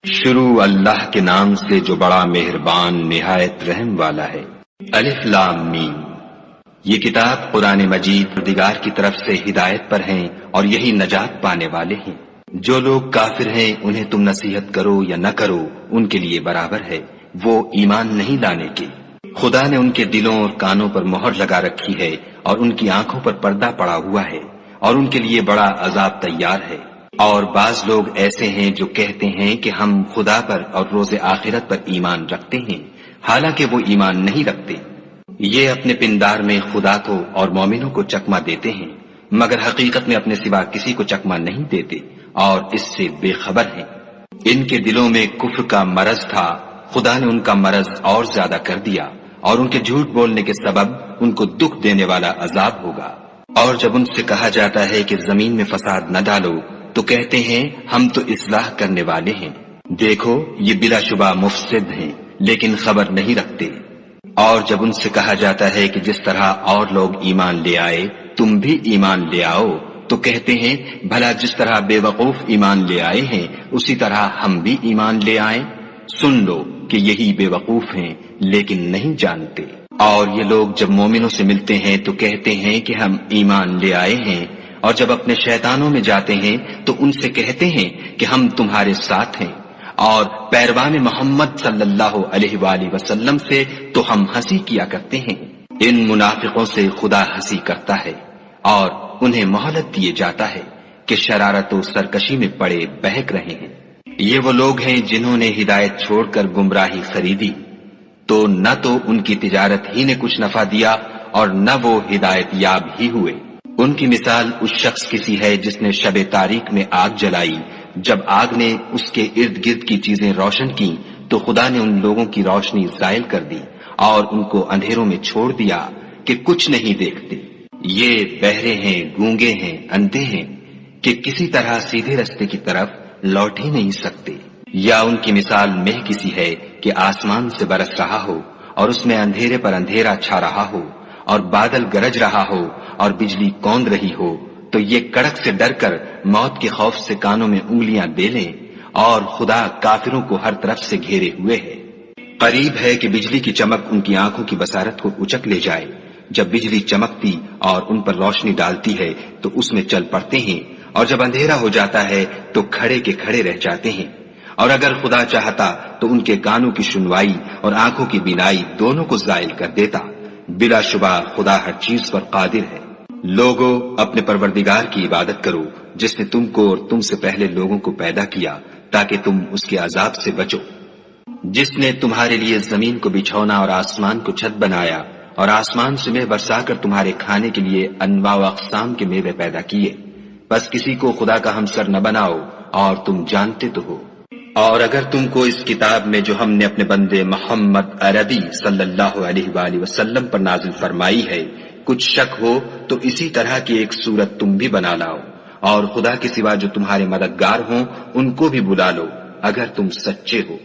شروع اللہ کے نام سے جو بڑا مہربان نہایت رحم والا ہے۔ الف لام میم۔ یہ کتاب قرآن مجید پروردگار کی طرف سے ہدایت پر ہیں اور یہی نجات پانے والے ہیں۔ جو لوگ کافر ہیں انہیں تم نصیحت کرو یا نہ کرو ان کے لیے برابر ہے، وہ ایمان نہیں لانے کے۔ خدا نے ان کے دلوں اور کانوں پر مہر لگا رکھی ہے اور ان کی آنکھوں پر پردہ پڑا ہوا ہے اور ان کے لیے بڑا عذاب تیار ہے۔ اور بعض لوگ ایسے ہیں جو کہتے ہیں کہ ہم خدا پر اور روز آخرت پر ایمان رکھتے ہیں، حالانکہ وہ ایمان نہیں رکھتے۔ یہ اپنے پندار میں خدا کو اور مومنوں کو چکما دیتے ہیں، مگر حقیقت میں اپنے سوا کسی کو چکما نہیں دیتے اور اس سے بے خبر ہیں۔ ان کے دلوں میں کفر کا مرض تھا، خدا نے ان کا مرض اور زیادہ کر دیا اور ان کے جھوٹ بولنے کے سبب ان کو دکھ دینے والا عذاب ہوگا۔ اور جب ان سے کہا جاتا ہے کہ زمین میں فساد نہ ڈالو تو کہتے ہیں ہم تو اصلاح کرنے والے ہیں، دیکھو یہ بلا شبہ مفسد ہیں لیکن خبر نہیں رکھتے۔ اور جب ان سے کہا جاتا ہے کہ جس طرح اور لوگ ایمان لے آئے تم بھی ایمان لے آؤ تو کہتے ہیں بھلا جس طرح بے وقوف ایمان لے آئے ہیں اسی طرح ہم بھی ایمان لے آئیں۔ سن لو کہ یہی بے وقوف ہیں لیکن نہیں جانتے۔ اور یہ لوگ جب مومنوں سے ملتے ہیں تو کہتے ہیں کہ ہم ایمان لے آئے ہیں، اور جب اپنے شیطانوں میں جاتے ہیں تو ان سے کہتے ہیں کہ ہم تمہارے ساتھ ہیں، اور پیروان محمد صلی اللہ علیہ وآلہ وسلم سے تو ہم ہنسی کیا کرتے ہیں۔ ان منافقوں سے خدا ہنسی کرتا ہے اور انہیں مہلت دیے جاتا ہے کہ شرارت و سرکشی میں پڑے بہک رہے ہیں۔ یہ وہ لوگ ہیں جنہوں نے ہدایت چھوڑ کر گمراہی خریدی، تو نہ تو ان کی تجارت ہی نے کچھ نفع دیا اور نہ وہ ہدایت یاب ہی ہوئے۔ ان کی مثال اس شخص کی سی ہے جس نے شب تاریک میں آگ جلائی، جب آگ نے اس کے ارد گرد کی چیزیں روشن کی تو خدا نے ان لوگوں کی روشنی زائل کر دی اور ان کو اندھیروں میں چھوڑ دیا کہ کچھ نہیں دیکھتے۔ یہ بہرے ہیں، گونگے ہیں، اندھے ہیں کہ کسی طرح سیدھے رستے کی طرف لوٹ ہی نہیں سکتے۔ یا ان کی مثال میں کسی ہے کہ آسمان سے برس رہا ہو اور اس میں اندھیرے پر اندھیرا چھا رہا ہو اور بادل گرج رہا ہو اور بجلی کوند رہی ہو تو یہ کڑک سے ڈر کر موت کے خوف سے کانوں میں انگلیاں دے لیں، اور خدا کافروں کو ہر طرف سے گھیرے ہوئے ہے۔ قریب ہے کہ بجلی کی چمک ان کی آنکھوں کی بصارت کو اچک لے جائے۔ جب بجلی چمکتی اور ان پر روشنی ڈالتی ہے تو اس میں چل پڑتے ہیں، اور جب اندھیرا ہو جاتا ہے تو کھڑے کے کھڑے رہ جاتے ہیں۔ اور اگر خدا چاہتا تو ان کے کانوں کی سنوائی اور آنکھوں کی بینائی دونوں کو زائل کر دیتا۔ بلا شبہ خدا ہر چیز پر قادر ہے۔ لوگو اپنے پروردگار کی عبادت کرو جس نے تم کو اور تم سے پہلے لوگوں کو پیدا کیا تاکہ تم اس کے عذاب سے بچو، جس نے تمہارے لیے زمین کو بچھونا اور آسمان کو چھت بنایا اور آسمان سے میوہ برسا کر تمہارے کھانے کے لیے انواع و اقسام کے میوے پیدا کیے، بس کسی کو خدا کا ہمسر نہ بناؤ اور تم جانتے تو ہو۔ اور اگر تم کو اس کتاب میں جو ہم نے اپنے بندے محمد عربی صلی اللہ علیہ وآلہ وسلم پر نازل فرمائی ہے کچھ شک ہو تو اسی طرح کی ایک صورت تم بھی بنا لاؤ، اور خدا کے سوا جو تمہارے مددگار ہوں ان کو بھی بلا لو اگر تم سچے ہو۔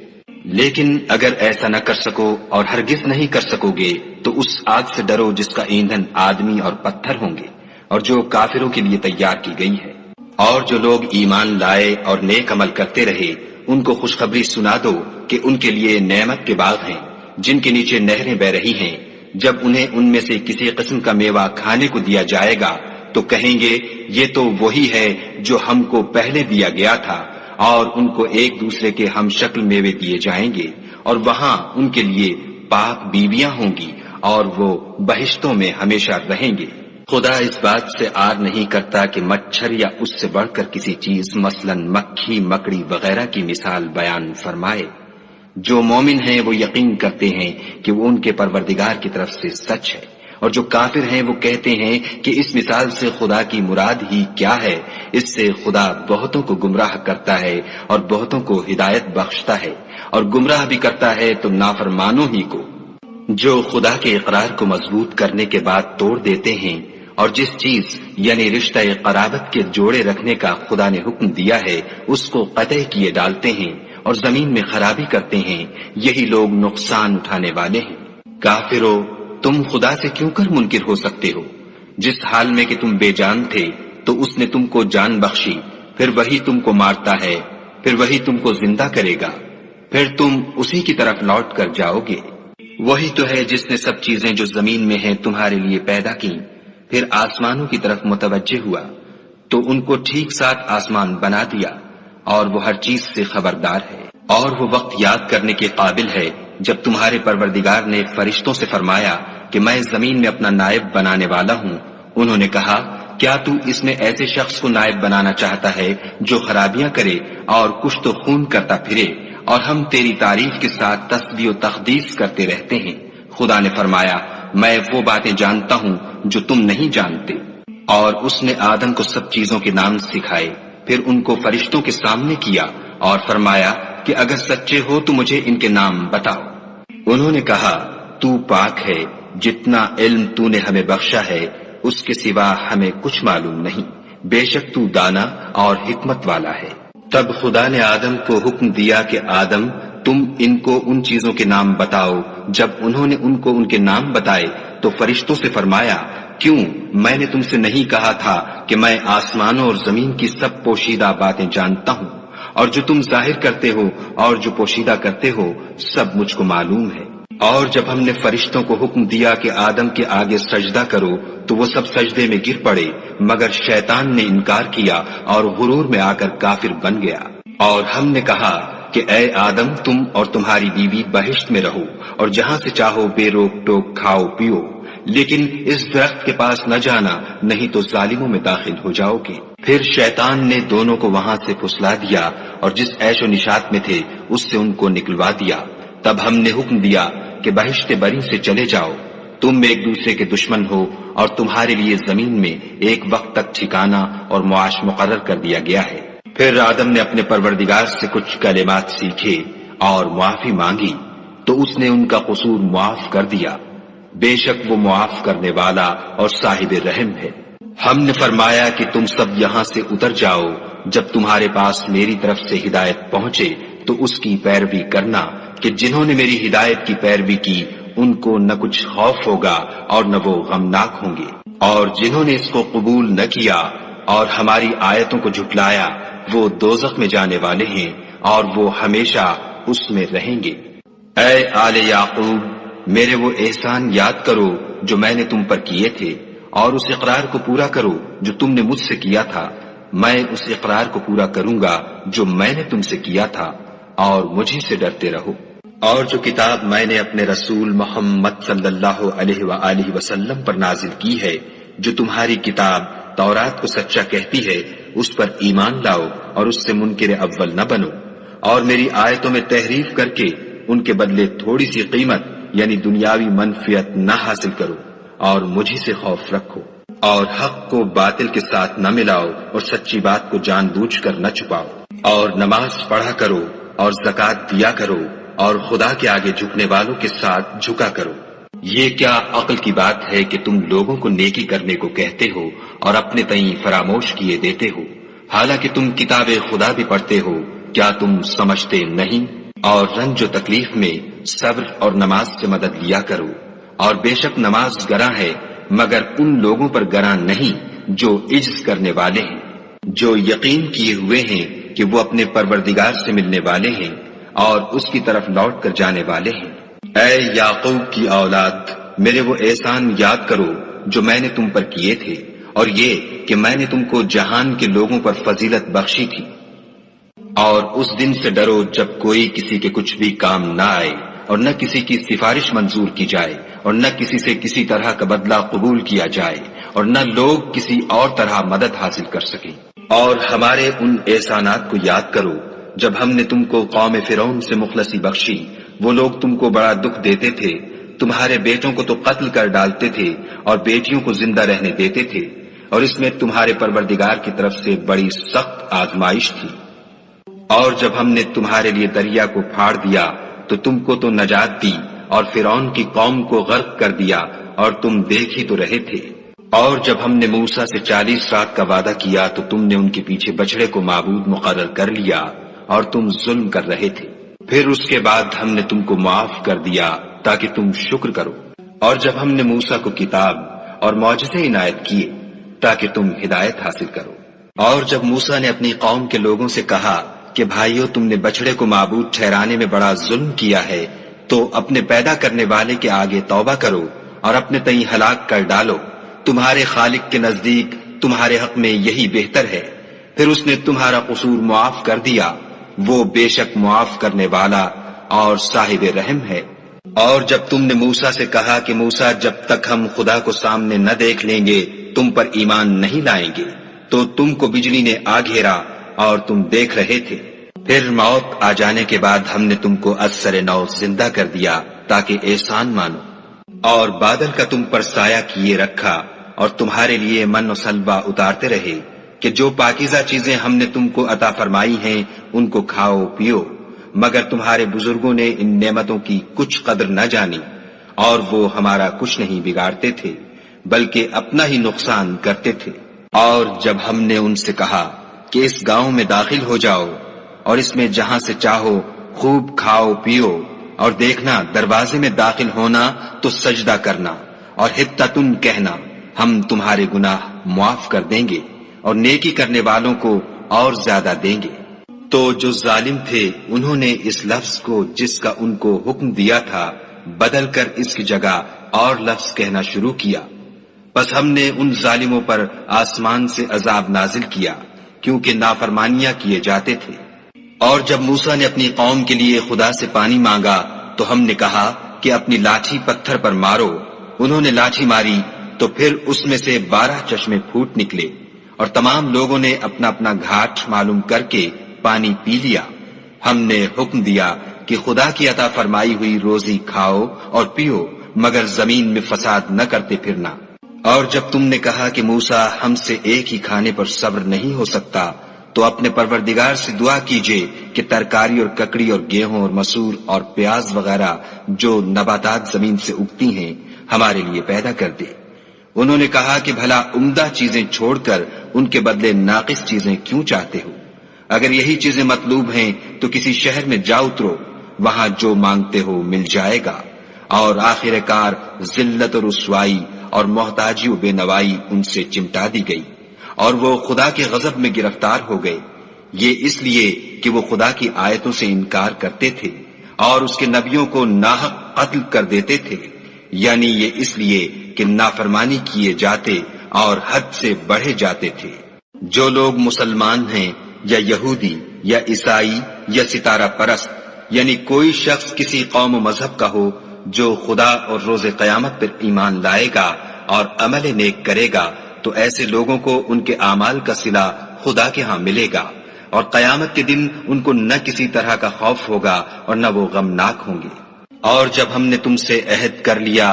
لیکن اگر ایسا نہ کر سکو اور ہرگز نہیں کر سکو گے تو اس آگ سے ڈرو جس کا ایندھن آدمی اور پتھر ہوں گے اور جو کافروں کے لیے تیار کی گئی ہے۔ اور جو لوگ ایمان لائے اور نیک عمل کرتے رہے ان کو خوشخبری سنا دو کہ ان کے لیے نعمت کے باغ ہیں جن کے نیچے نہریں بہ رہی ہیں۔ جب انہیں ان میں سے کسی قسم کا میوہ کھانے کو دیا جائے گا تو کہیں گے یہ تو وہی ہے جو ہم کو پہلے دیا گیا تھا، اور ان کو ایک دوسرے کے ہم شکل میوے دیے جائیں گے، اور وہاں ان کے لیے پاک بیویاں ہوں گی اور وہ بہشتوں میں ہمیشہ رہیں گے۔ خدا اس بات سے آر نہیں کرتا کہ مچھر یا اس سے بڑھ کر کسی چیز مثلا مکھی، مکڑی وغیرہ کی مثال بیان فرمائے۔ جو مومن ہیں وہ یقین کرتے ہیں کہ وہ ان کے پروردگار کی طرف سے سچ ہے، اور جو کافر ہیں وہ کہتے ہیں کہ اس مثال سے خدا کی مراد ہی کیا ہے۔ اس سے خدا بہتوں کو گمراہ کرتا ہے اور بہتوں کو ہدایت بخشتا ہے، اور گمراہ بھی کرتا ہے تو نافرمانوں ہی کو، جو خدا کے اقرار کو مضبوط کرنے کے بعد توڑ دیتے ہیں، اور جس چیز یعنی رشتہ قرابت کے جوڑے رکھنے کا خدا نے حکم دیا ہے اس کو قطع کیے ڈالتے ہیں اور زمین میں خرابی کرتے ہیں۔ یہی لوگ نقصان اٹھانے والے ہیں۔ کافرو، تم خدا سے کیوں کر منکر ہو سکتے ہو؟ جس حال میں کہ تم بے جان تھے تو اس نے تم کو جان بخشی، پھر وہی تم کو مارتا ہے، پھر وہی تم کو زندہ کرے گا، پھر تم اسی کی طرف لوٹ کر جاؤ گے۔ وہی تو ہے جس نے سب چیزیں جو زمین میں ہیں تمہارے لیے پیدا کی، پھر آسمانوں کی طرف متوجہ ہوا تو ان کو ٹھیک ساتھ آسمان بنا دیا، اور وہ ہر چیز سے خبردار ہے۔ اور وہ وقت یاد کرنے کے قابل ہے جب تمہارے پروردگار نے فرشتوں سے فرمایا کہ میں زمین میں اپنا نائب بنانے والا ہوں۔ انہوں نے کہا کیا تو اس میں ایسے شخص کو نائب بنانا چاہتا ہے جو خرابیاں کرے اور کشت و خون کرتا پھرے، اور ہم تیری تعریف کے ساتھ تسبیح و تقدیس کرتے رہتے ہیں۔ خدا نے فرمایا میں وہ باتیں جانتا ہوں جو تم نہیں جانتے۔ اور اس نے آدم کو سب چیزوں کے نام سکھائے، پھر ان کو فرشتوں کے سامنے کیا اور فرمایا کہ اگر سچے ہو تو مجھے ان کے نام بتاؤ۔ انہوں نے کہا تو پاک ہے، جتنا علم تو نے ہمیں بخشا ہے اس کے سوا ہمیں کچھ معلوم نہیں، بے شک تو دانا اور حکمت والا ہے۔ تب خدا نے آدم کو حکم دیا کہ آدم تم ان کو ان چیزوں کے نام بتاؤ۔ جب انہوں نے ان کو ان کے نام بتائے تو فرشتوں سے فرمایا کیوں میں نے تم سے نہیں کہا تھا کہ میں آسمانوں اور زمین کی سب پوشیدہ باتیں جانتا ہوں، اور جو تم ظاہر کرتے ہو اور جو پوشیدہ کرتے ہو سب مجھ کو معلوم ہے۔ اور جب ہم نے فرشتوں کو حکم دیا کہ آدم کے آگے سجدہ کرو تو وہ سب سجدے میں گر پڑے، مگر شیطان نے انکار کیا اور غرور میں آ کر کافر بن گیا۔ اور ہم نے کہا کہ اے آدم تم اور تمہاری بیوی بہشت میں رہو اور جہاں سے چاہو بے روک ٹوک کھاؤ پیو، لیکن اس درخت کے پاس نہ جانا نہیں تو ظالموں میں داخل ہو جاؤ گے۔ پھر شیطان نے دونوں کو وہاں سے پھسلا دیا اور جس عیش و نشاط میں تھے اس سے ان کو نکلوا دیا۔ تب ہم نے حکم دیا کہ بہشت بری سے چلے جاؤ، تم ایک دوسرے کے دشمن ہو اور تمہارے لیے زمین میں ایک وقت تک ٹھکانہ اور معاش مقرر کر دیا گیا ہے۔ پھر آدم نے اپنے پروردگار سے کچھ کلمات سیکھے اور معافی مانگی تو اس نے ان کا قصور معاف کر دیا، بے شک وہ معاف کرنے والا اور صاحب رحم ہے۔ ہم نے فرمایا کہ تم سب یہاں سے اتر جاؤ، جب تمہارے پاس میری طرف سے ہدایت پہنچے تو اس کی پیروی کرنا کہ جنہوں نے میری ہدایت کی پیروی کی ان کو نہ کچھ خوف ہوگا اور نہ وہ غمناک ہوں گے، اور جنہوں نے اس کو قبول نہ کیا اور ہماری آیتوں کو جھٹلایا وہ دوزخ میں جانے والے ہیں اور وہ ہمیشہ اس میں رہیں گے۔ اے آل یعقوب میرے وہ احسان یاد کرو جو میں نے تم پر کیے تھے، اور اس اقرار کو پورا کرو جو تم نے مجھ سے کیا تھا۔ میں اس اقرار کو پورا کروں گا جو میں نے تم سے کیا تھا، اور مجھے سے ڈرتے رہو۔ اور جو کتاب میں نے اپنے رسول محمد صلی اللہ علیہ وآلہ وسلم پر نازل کی ہے، جو تمہاری کتاب تورات کو سچا کہتی ہے، اس پر ایمان لاؤ اور اس سے منکر اول نہ بنو، اور میری آیتوں میں تحریف کر کے ان کے بدلے تھوڑی سی قیمت یعنی دنیاوی منفعت نہ حاصل کرو، اور مجھے سے خوف رکھو، اور حق کو باطل کے ساتھ نہ ملاؤ اور سچی بات کو جان بوجھ کر نہ چھپاؤ، اور نماز پڑھا کرو اور زکوٰۃ دیا کرو اور خدا کے آگے جھکنے والوں کے ساتھ جھکا کرو۔ یہ کیا عقل کی بات ہے کہ تم لوگوں کو نیکی کرنے کو کہتے ہو اور اپنے تئیں فراموش کیے دیتے ہو، حالانکہ تم کتاب خدا بھی پڑھتے ہو، کیا تم سمجھتے نہیں؟ اور رنج و تکلیف میں صبر اور نماز سے مدد لیا کرو، اور بے شک نماز گراں ہے مگر ان لوگوں پر گراں نہیں جو عجز کرنے والے ہیں، جو یقین کیے ہوئے ہیں کہ وہ اپنے پروردگار سے ملنے والے ہیں اور اس کی طرف لوٹ کر جانے والے ہیں۔ اے یعقوب کی اولاد میرے وہ احسان یاد کرو جو میں نے تم پر کیے تھے، اور یہ کہ میں نے تم کو جہان کے لوگوں پر فضیلت بخشی تھی۔ اور اس دن سے ڈرو جب کوئی کسی کے کچھ بھی کام نہ آئے اور نہ کسی کی سفارش منظور کی جائے اور نہ کسی سے کسی طرح کا بدلہ قبول کیا جائے اور نہ لوگ کسی اور طرح مدد حاصل کر سکیں۔ اور ہمارے ان احسانات کو یاد کرو جب ہم نے تم کو قوم فرعون سے مخلصی بخشی، وہ لوگ تم کو بڑا دکھ دیتے تھے، تمہارے بیٹوں کو تو قتل کر ڈالتے تھے اور بیٹیوں کو زندہ رہنے دیتے تھے، اور اس میں تمہارے پروردگار کی طرف سے بڑی سخت آزمائش تھی۔ اور جب ہم نے تمہارے لیے دریا کو پھاڑ دیا تو تم کو تو نجات دی اور فرعون کی قوم کو غرق کر دیا، اور تم دیکھ ہی تو رہے تھے۔ اور جب ہم نے موسیٰ سے 40 رات کا وعدہ کیا تو تم نے ان کے پیچھے بچڑے کو معبود مقرر کر لیا اور تم ظلم کر رہے تھے، پھر اس کے بعد ہم نے تم کو معاف کر دیا تاکہ تم شکر کرو۔ اور جب ہم نے موسیٰ کو کتاب اور معجزے عنایت کیے تاکہ تم ہدایت حاصل کرو۔ اور جب موسیٰ نے اپنی قوم کے لوگوں سے کہا کہ بھائیو تم نے بچڑے کو معبود ٹھہرانے میں بڑا ظلم کیا ہے، تو اپنے پیدا کرنے والے کے آگے توبہ کرو اور اپنے تئیں ہلاک کر ڈالو، تمہارے خالق کے نزدیک تمہارے حق میں یہی بہتر ہے۔ پھر اس نے تمہارا قصور معاف کر دیا، وہ بے شک معاف کرنے والا اور صاحب رحم ہے۔ اور جب تم نے موسیٰ سے کہا کہ موسیٰ جب تک ہم خدا کو سامنے نہ دیکھ لیں گے تم پر ایمان نہیں لائیں گے، تو تم کو بجلی نے آ گھیرا اور تم دیکھ رہے تھے۔ پھر موت آ جانے کے بعد ہم نے تم کو از سر نو زندہ کر دیا تاکہ احسان مانو، اور بادل کا تم پر سایہ کیے رکھا اور تمہارے لیے من و سلوہ اتارتے رہے کہ جو پاکیزہ چیزیں ہم نے تم کو عطا فرمائی ہیں ان کو کھاؤ پیو، مگر تمہارے بزرگوں نے ان نعمتوں کی کچھ قدر نہ جانی، اور وہ ہمارا کچھ نہیں بگاڑتے تھے بلکہ اپنا ہی نقصان کرتے تھے۔ اور جب ہم نے ان سے کہا کہ اس گاؤں میں داخل ہو جاؤ اور اس میں جہاں سے چاہو خوب کھاؤ پیو، اور دیکھنا دروازے میں داخل ہونا تو سجدہ کرنا اور حطتن کہنا، ہم تمہارے گناہ معاف کر دیں گے اور نیکی کرنے والوں کو اور زیادہ دیں گے۔ تو جو ظالم تھے انہوں نے اس لفظ کو جس کا ان کو حکم دیا تھا بدل کر اس کی جگہ اور لفظ کہنا شروع کیا، پس ہم نے ان ظالموں پر آسمان سے عذاب نازل کیا کیونکہ نافرمانیاں کیے جاتے تھے۔ اور جب موسیٰ نے اپنی قوم کے لیے خدا سے پانی مانگا تو ہم نے کہا کہ اپنی لاٹھی پتھر پر مارو، انہوں نے لاٹھی ماری تو پھر اس میں سے 12 چشمے پھوٹ نکلے، اور تمام لوگوں نے اپنا اپنا گھاٹ معلوم کر کے پانی پی لیا۔ ہم نے حکم دیا کہ خدا کی عطا فرمائی ہوئی روزی کھاؤ اور پیو، مگر زمین میں فساد نہ کرتے پھرنا۔ اور جب تم نے کہا کہ موسیٰ ہم سے ایک ہی کھانے پر صبر نہیں ہو سکتا تو اپنے پروردگار سے دعا کیجئے کہ ترکاری اور ککڑی اور گیہوں اور مسور اور پیاز وغیرہ جو نباتات زمین سے اگتی ہیں ہمارے لیے پیدا کر دے۔ انہوں نے کہا کہ بھلا عمدہ چیزیں چھوڑ کر ان کے بدلے ناقص چیزیں کیوں چاہتے ہو؟ اگر یہی چیزیں مطلوب ہیں تو کسی شہر میں جا اترو، وہاں جو مانگتے ہو مل جائے گا۔ اور آخر کار ذلت اور رسوائی اور محتاجی و بے نوائی ان سے چمٹا دی گئی، اور وہ خدا کے غضب میں گرفتار ہو گئے، یہ اس لیے کہ وہ خدا کی آیتوں سے انکار کرتے تھے اور اس کے نبیوں کو ناحق قتل کر دیتے تھے، یعنی یہ اس لیے کہ نافرمانی کیے جاتے اور حد سے بڑھے جاتے تھے۔ جو لوگ مسلمان ہیں یا یہودی یا عیسائی یا ستارہ پرست، یعنی کوئی شخص کسی قوم و مذہب کا ہو جو خدا اور روز قیامت پر ایمان لائے گا اور عمل نیک کرے گا، تو ایسے لوگوں کو ان کے اعمال کا صلہ خدا کے ہاں ملے گا، اور قیامت کے دن ان کو نہ کسی طرح کا خوف ہوگا اور نہ وہ غمناک ہوں گے۔ اور جب ہم نے تم سے عہد کر لیا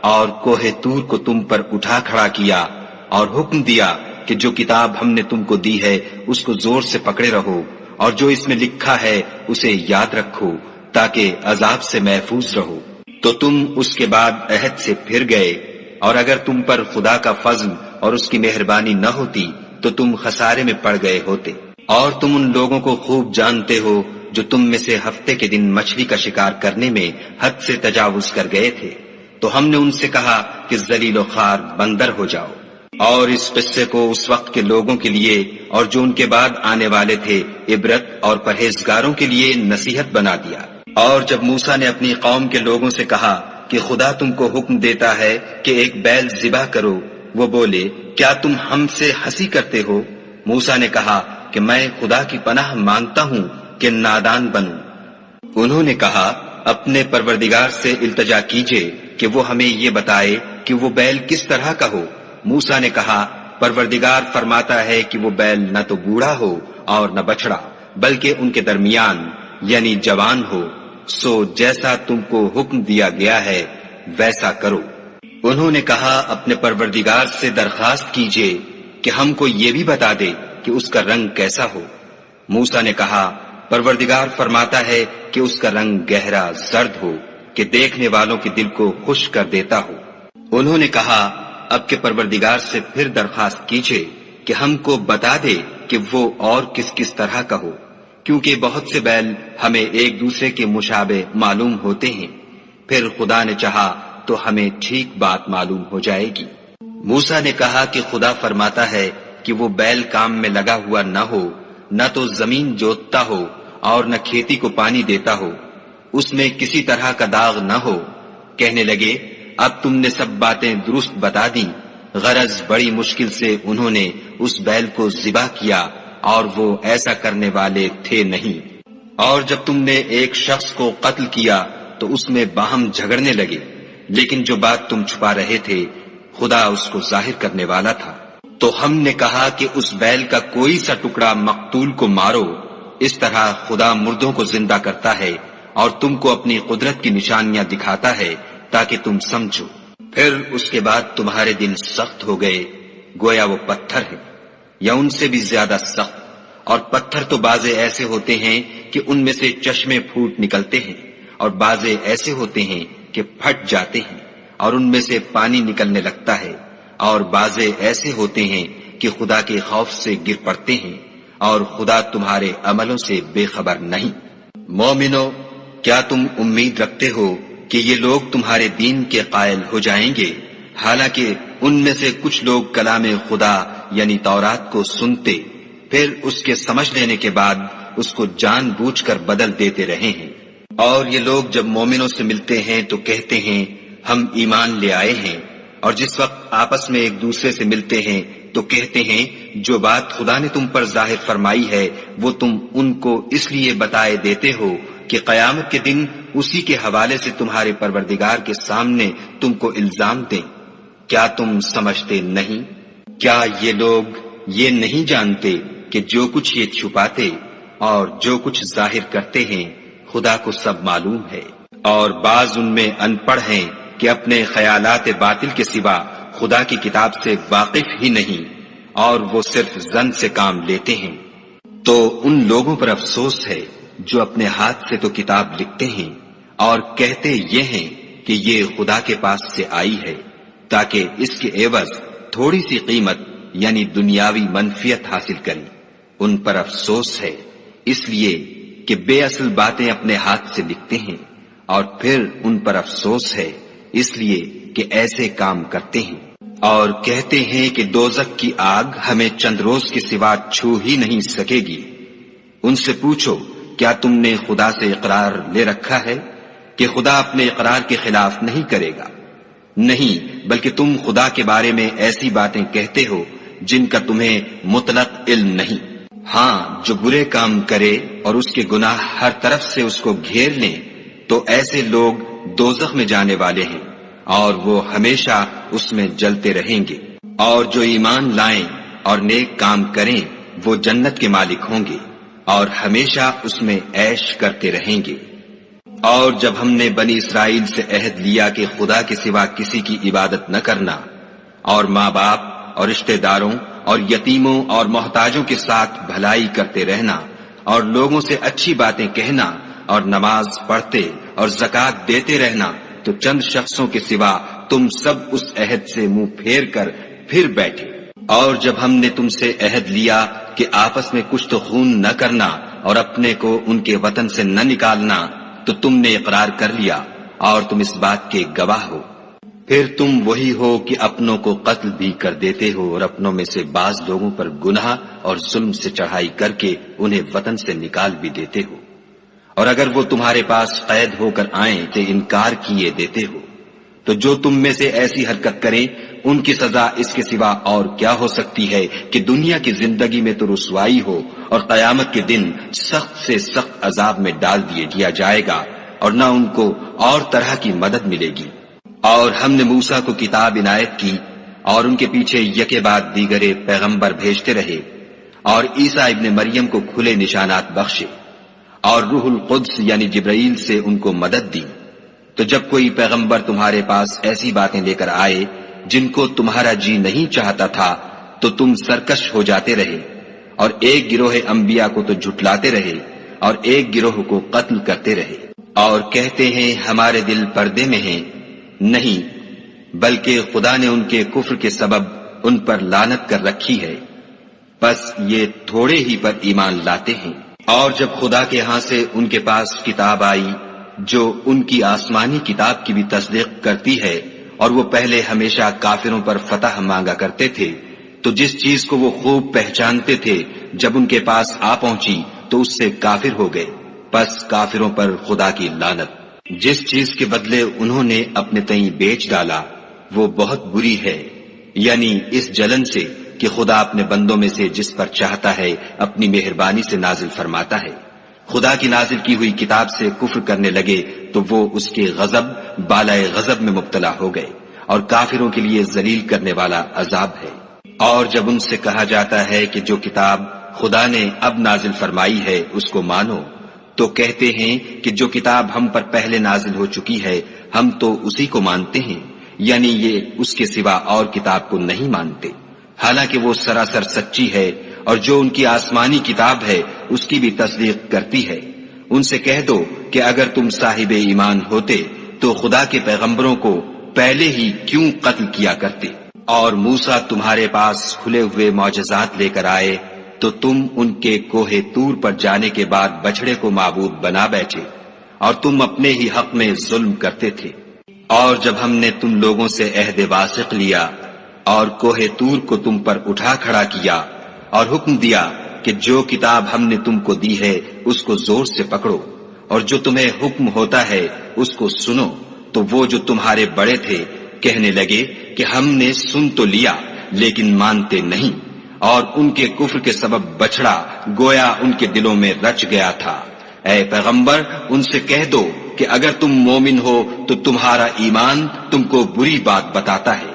اور کوہ طور کو تم پر اٹھا کھڑا کیا اور حکم دیا کہ جو کتاب ہم نے تم کو دی ہے اس کو زور سے پکڑے رہو، اور جو اس میں لکھا ہے اسے یاد رکھو تاکہ عذاب سے محفوظ رہو، تو تم اس کے بعد عہد سے پھر گئے، اور اگر تم پر خدا کا فضل اور اس کی مہربانی نہ ہوتی تو تم خسارے میں پڑ گئے ہوتے۔ اور تم ان لوگوں کو خوب جانتے ہو جو تم میں سے ہفتے کے دن مچھلی کا شکار کرنے میں حد سے تجاوز کر گئے تھے، تو ہم نے ان سے کہا کہ ذلیل و خوار بندر ہو جاؤ، اور اس قصے کو اس وقت کے لوگوں کے لیے اور جو ان کے بعد آنے والے تھے عبرت اور پرہیزگاروں کے لیے نصیحت بنا دیا۔ اور جب موسیٰ نے اپنی قوم کے لوگوں سے کہا کہ خدا تم کو حکم دیتا ہے کہ ایک بیل ذبح کرو، وہ بولے کیا تم ہم سے ہنسی کرتے ہو؟ موسیٰ نے کہا کہ میں خدا کی پناہ مانگتا ہوں کہ نادان بنوں۔ انہوں نے کہا اپنے پروردگار سے التجا کیجئے کہ وہ ہمیں یہ بتائے کہ وہ بیل کس طرح کا ہو۔ موسیٰ نے کہا پروردگار فرماتا ہے کہ وہ بیل نہ تو بوڑھا ہو اور نہ بچڑا، بلکہ ان کے درمیان یعنی جوان ہو، سو جیسا تم کو حکم دیا گیا ہے ویسا کرو۔ انہوں نے کہا اپنے پروردگار سے درخواست کیجئے کہ ہم کو یہ بھی بتا دے کہ اس کا رنگ کیسا ہو۔ موسیٰ نے کہا پروردگار فرماتا ہے کہ اس کا رنگ گہرا زرد ہو کہ دیکھنے والوں کے دل کو خوش کر دیتا ہو۔ انہوں نے کہا اب کے پروردگار سے پھر درخواست کیجئے کہ ہم کو بتا دے کہ وہ اور کس کس طرح کا ہو، کیونکہ بہت سے بیل ہمیں ایک دوسرے کے مشابہ معلوم ہوتے ہیں، پھر خدا نے چاہا تو ہمیں ٹھیک بات معلوم ہو جائے گی۔ موسیٰ نے کہا کہ خدا فرماتا ہے کہ وہ بیل کام میں لگا ہوا نہ ہو نہ تو زمین جوتتا ہو اور نہ کھیتی کو پانی دیتا ہو، اس میں کسی طرح کا داغ نہ ہو۔ کہنے لگے اب تم نے سب باتیں درست بتا دیں، غرض بڑی مشکل سے انہوں نے اس بیل کو ذبح کیا اور وہ ایسا کرنے والے تھے نہیں۔ اور جب تم نے ایک شخص کو قتل کیا تو اس میں باہم جھگڑنے لگے، لیکن جو بات تم چھپا رہے تھے خدا اس کو ظاہر کرنے والا تھا۔ تو ہم نے کہا کہ اس بیل کا کوئی سا ٹکڑا مقتول کو مارو، اس طرح خدا مردوں کو زندہ کرتا ہے اور تم کو اپنی قدرت کی نشانیاں دکھاتا ہے تاکہ تم سمجھو۔ پھر اس کے بعد تمہارے دن سخت ہو گئے، گویا وہ پتھر ہے یا ان سے بھی زیادہ سخت، اور پتھر تو بعضے ایسے ہوتے ہیں کہ ان میں سے چشمے پھوٹ نکلتے ہیں، اور بعضے ایسے ہوتے ہیں کہ پھٹ جاتے ہیں اور ان میں سے پانی نکلنے لگتا ہے، اور بعضے ایسے ہوتے ہیں کہ خدا کے خوف سے گر پڑتے ہیں، اور خدا تمہارے عملوں سے بے خبر نہیں۔ مومنو، کیا تم امید رکھتے ہو کہ یہ لوگ تمہارے دین کے قائل ہو جائیں گے، حالانکہ ان میں سے کچھ لوگ کلام خدا یعنی تورات کو سنتے پھر اس کے سمجھ لینے کے بعد اس کو جان بوجھ کر بدل دیتے رہے ہیں۔ اور یہ لوگ جب مومنوں سے ملتے ہیں تو کہتے ہیں ہم ایمان لے آئے ہیں، اور جس وقت آپس میں ایک دوسرے سے ملتے ہیں تو کہتے ہیں جو بات خدا نے تم پر ظاہر فرمائی ہے وہ تم ان کو اس لیے بتائے دیتے ہو کہ قیامت کے دن اسی کے حوالے سے تمہارے پروردگار کے سامنے تم کو الزام دیں۔ کیا تم سمجھتے نہیں؟ کیا یہ لوگ یہ نہیں جانتے کہ جو کچھ یہ چھپاتے اور جو کچھ ظاہر کرتے ہیں خدا کو سب معلوم ہے؟ اور بعض ان میں ان پڑھ ہیں کہ اپنے خیالات باطل کے سوا خدا کی کتاب سے واقف ہی نہیں، اور وہ صرف ظن سے کام لیتے ہیں۔ تو ان لوگوں پر افسوس ہے جو اپنے ہاتھ سے تو کتاب لکھتے ہیں اور کہتے یہ ہیں کہ یہ خدا کے پاس سے آئی ہے تاکہ اس کے عوض تھوڑی سی قیمت یعنی دنیاوی منفیت حاصل کریں۔ ان پر افسوس ہے اس لیے کہ بے اصل باتیں اپنے ہاتھ سے لکھتے ہیں، اور پھر ان پر افسوس ہے اس لیے کہ ایسے کام کرتے ہیں۔ اور کہتے ہیں کہ دوزخ کی آگ ہمیں چند روز کے سوا چھو ہی نہیں سکے گی۔ ان سے پوچھو کیا تم نے خدا سے اقرار لے رکھا ہے کہ خدا اپنے اقرار کے خلاف نہیں کرے گا؟ نہیں، بلکہ تم خدا کے بارے میں ایسی باتیں کہتے ہو جن کا تمہیں مطلق علم نہیں۔ ہاں، جو برے کام کرے اور اس کے گناہ ہر طرف سے اس کو گھیر لیں تو ایسے لوگ دوزخ میں جانے والے ہیں اور وہ ہمیشہ اس میں جلتے رہیں گے۔ اور جو ایمان لائیں اور نیک کام کریں وہ جنت کے مالک ہوں گے اور ہمیشہ اس میں عیش کرتے رہیں گے۔ اور جب ہم نے بنی اسرائیل سے عہد لیا کہ خدا کے سوا کسی کی عبادت نہ کرنا، اور ماں باپ اور رشتہ داروں اور یتیموں اور محتاجوں کے ساتھ بھلائی کرتے رہنا، اور لوگوں سے اچھی باتیں کہنا، اور نماز پڑھتے اور زکوٰۃ دیتے رہنا، تو چند شخصوں کے سوا تم سب اس عہد سے منہ پھیر کر پھر بیٹھے۔ اور جب ہم نے تم سے عہد لیا کہ آپس میں کچھ تو خون نہ کرنا اور اپنے کو ان کے وطن سے نہ نکالنا، تو تم نے اقرار کر لیا اور تم اس بات کے گواہ ہو۔ پھر تم وہی ہو کہ اپنوں کو قتل بھی کر دیتے ہو اور اپنوں میں سے بعض لوگوں پر گناہ اور ظلم سے چڑھائی کر کے انہیں وطن سے نکال بھی دیتے ہو، اور اگر وہ تمہارے پاس قید ہو کر آئیں تو انکار کیے دیتے ہو۔ تو جو تم میں سے ایسی حرکت کریں ان کی سزا اس کے سوا اور کیا ہو سکتی ہے کہ دنیا کی زندگی میں تو رسوائی ہو اور قیامت کے دن سخت سے سخت عذاب میں ڈال دیا جائے گا، اور نہ ان کو اور طرح کی مدد ملے گی۔ اور ہم نے موسیٰ کو کتاب عنایت کی اور ان کے پیچھے یکے بعد دیگرے پیغمبر بھیجتے رہے، اور عیسیٰ ابن مریم کو کھلے نشانات بخشے، اور روح القدس یعنی جبرائیل سے ان کو مدد دی۔ تو جب کوئی پیغمبر تمہارے پاس ایسی باتیں لے کر آئے جن کو تمہارا جی نہیں چاہتا تھا تو تم سرکش ہو جاتے رہے، اور ایک گروہ انبیاء کو تو جھٹلاتے رہے اور ایک گروہ کو قتل کرتے رہے، اور کہتے ہیں ہمارے دل پردے میں ہیں۔ نہیں، بلکہ خدا نے ان کے کفر کے سبب ان پر لعنت کر رکھی ہے، بس یہ تھوڑے ہی پر ایمان لاتے ہیں۔ اور جب خدا کے ہاں سے ان کے پاس کتاب آئی جو ان کی آسمانی کتاب کی بھی تصدیق کرتی ہے، اور وہ پہلے ہمیشہ کافروں پر فتح مانگا کرتے تھے، تو جس چیز کو وہ خوب پہچانتے تھے جب ان کے پاس آ پہنچی تو اس سے کافر ہو گئے، پس کافروں پر خدا کی لعنت۔ جس چیز کے بدلے انہوں نے اپنے تئیں بیچ ڈالا وہ بہت بری ہے، یعنی اس جلن سے کہ خدا اپنے بندوں میں سے جس پر چاہتا ہے اپنی مہربانی سے نازل فرماتا ہے۔ خدا کی نازل کی ہوئی کتاب سے کفر کرنے لگے تو وہ اس کے غضب بالائے غضب میں مبتلا ہو گئے، اور کافروں کے لیے ذلیل کرنے والا عذاب ہے۔ اور جب ان سے کہا جاتا ہے کہ جو کتاب خدا نے اب نازل فرمائی ہے اس کو مانو، تو کہتے ہیں کہ جو کتاب ہم پر پہلے نازل ہو چکی ہے ہم تو اسی کو مانتے ہیں، یعنی یہ اس کے سوا اور کتاب کو نہیں مانتے، حالانکہ وہ سراسر سچی ہے، اور جو ان کی آسمانی کتاب ہے اس کی بھی تصدیق کرتی ہے۔ ان سے کہہ دو کہ اگر تم صاحب ایمان ہوتے تو خدا کے پیغمبروں کو پہلے ہی کیوں قتل کیا کرتے، اور موسیٰ تمہارے پاس کھلے ہوئے معجزات لے کر آئے تو تم ان کے کوہ طور پر جانے کے بعد بچڑے کو معبود بنا بیٹھے، اور تم اپنے ہی حق میں ظلم کرتے تھے۔ اور جب ہم نے تم لوگوں سے عہد واثق لیا اور کوہ طور کو تم پر اٹھا کھڑا کیا اور حکم دیا کہ جو کتاب ہم نے تم کو دی ہے اس کو زور سے پکڑو، اور جو تمہیں حکم ہوتا ہے اس کو سنو، تو وہ جو تمہارے بڑے تھے کہنے لگے کہ ہم نے سن تو لیا لیکن مانتے نہیں، اور ان کے کفر کے سبب بچڑا گویا ان کے دلوں میں رچ گیا تھا۔ اے پیغمبر ان سے کہہ دو کہ اگر تم مومن ہو تو تمہارا ایمان تم کو بری بات بتاتا ہے۔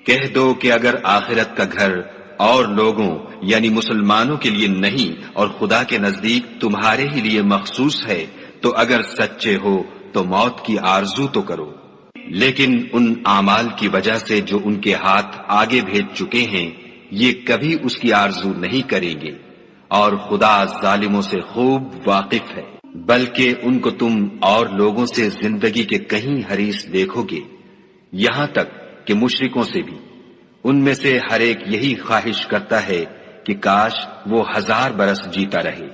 کہہ دو کہ اگر آخرت کا گھر اور لوگوں یعنی مسلمانوں کے لیے نہیں اور خدا کے نزدیک تمہارے ہی لیے مخصوص ہے تو اگر سچے ہو تو موت کی آرزو تو کرو، لیکن ان اعمال کی وجہ سے جو ان کے ہاتھ آگے بھیج چکے ہیں یہ کبھی اس کی آرزو نہیں کریں گے، اور خدا ظالموں سے خوب واقف ہے۔ بلکہ ان کو تم اور لوگوں سے زندگی کے کہیں حریص دیکھو گے، یہاں تک کہ مشرکوں سے بھی۔ ان میں سے ہر ایک یہی خواہش کرتا ہے کہ کاش وہ 1000 برس جیتا رہے،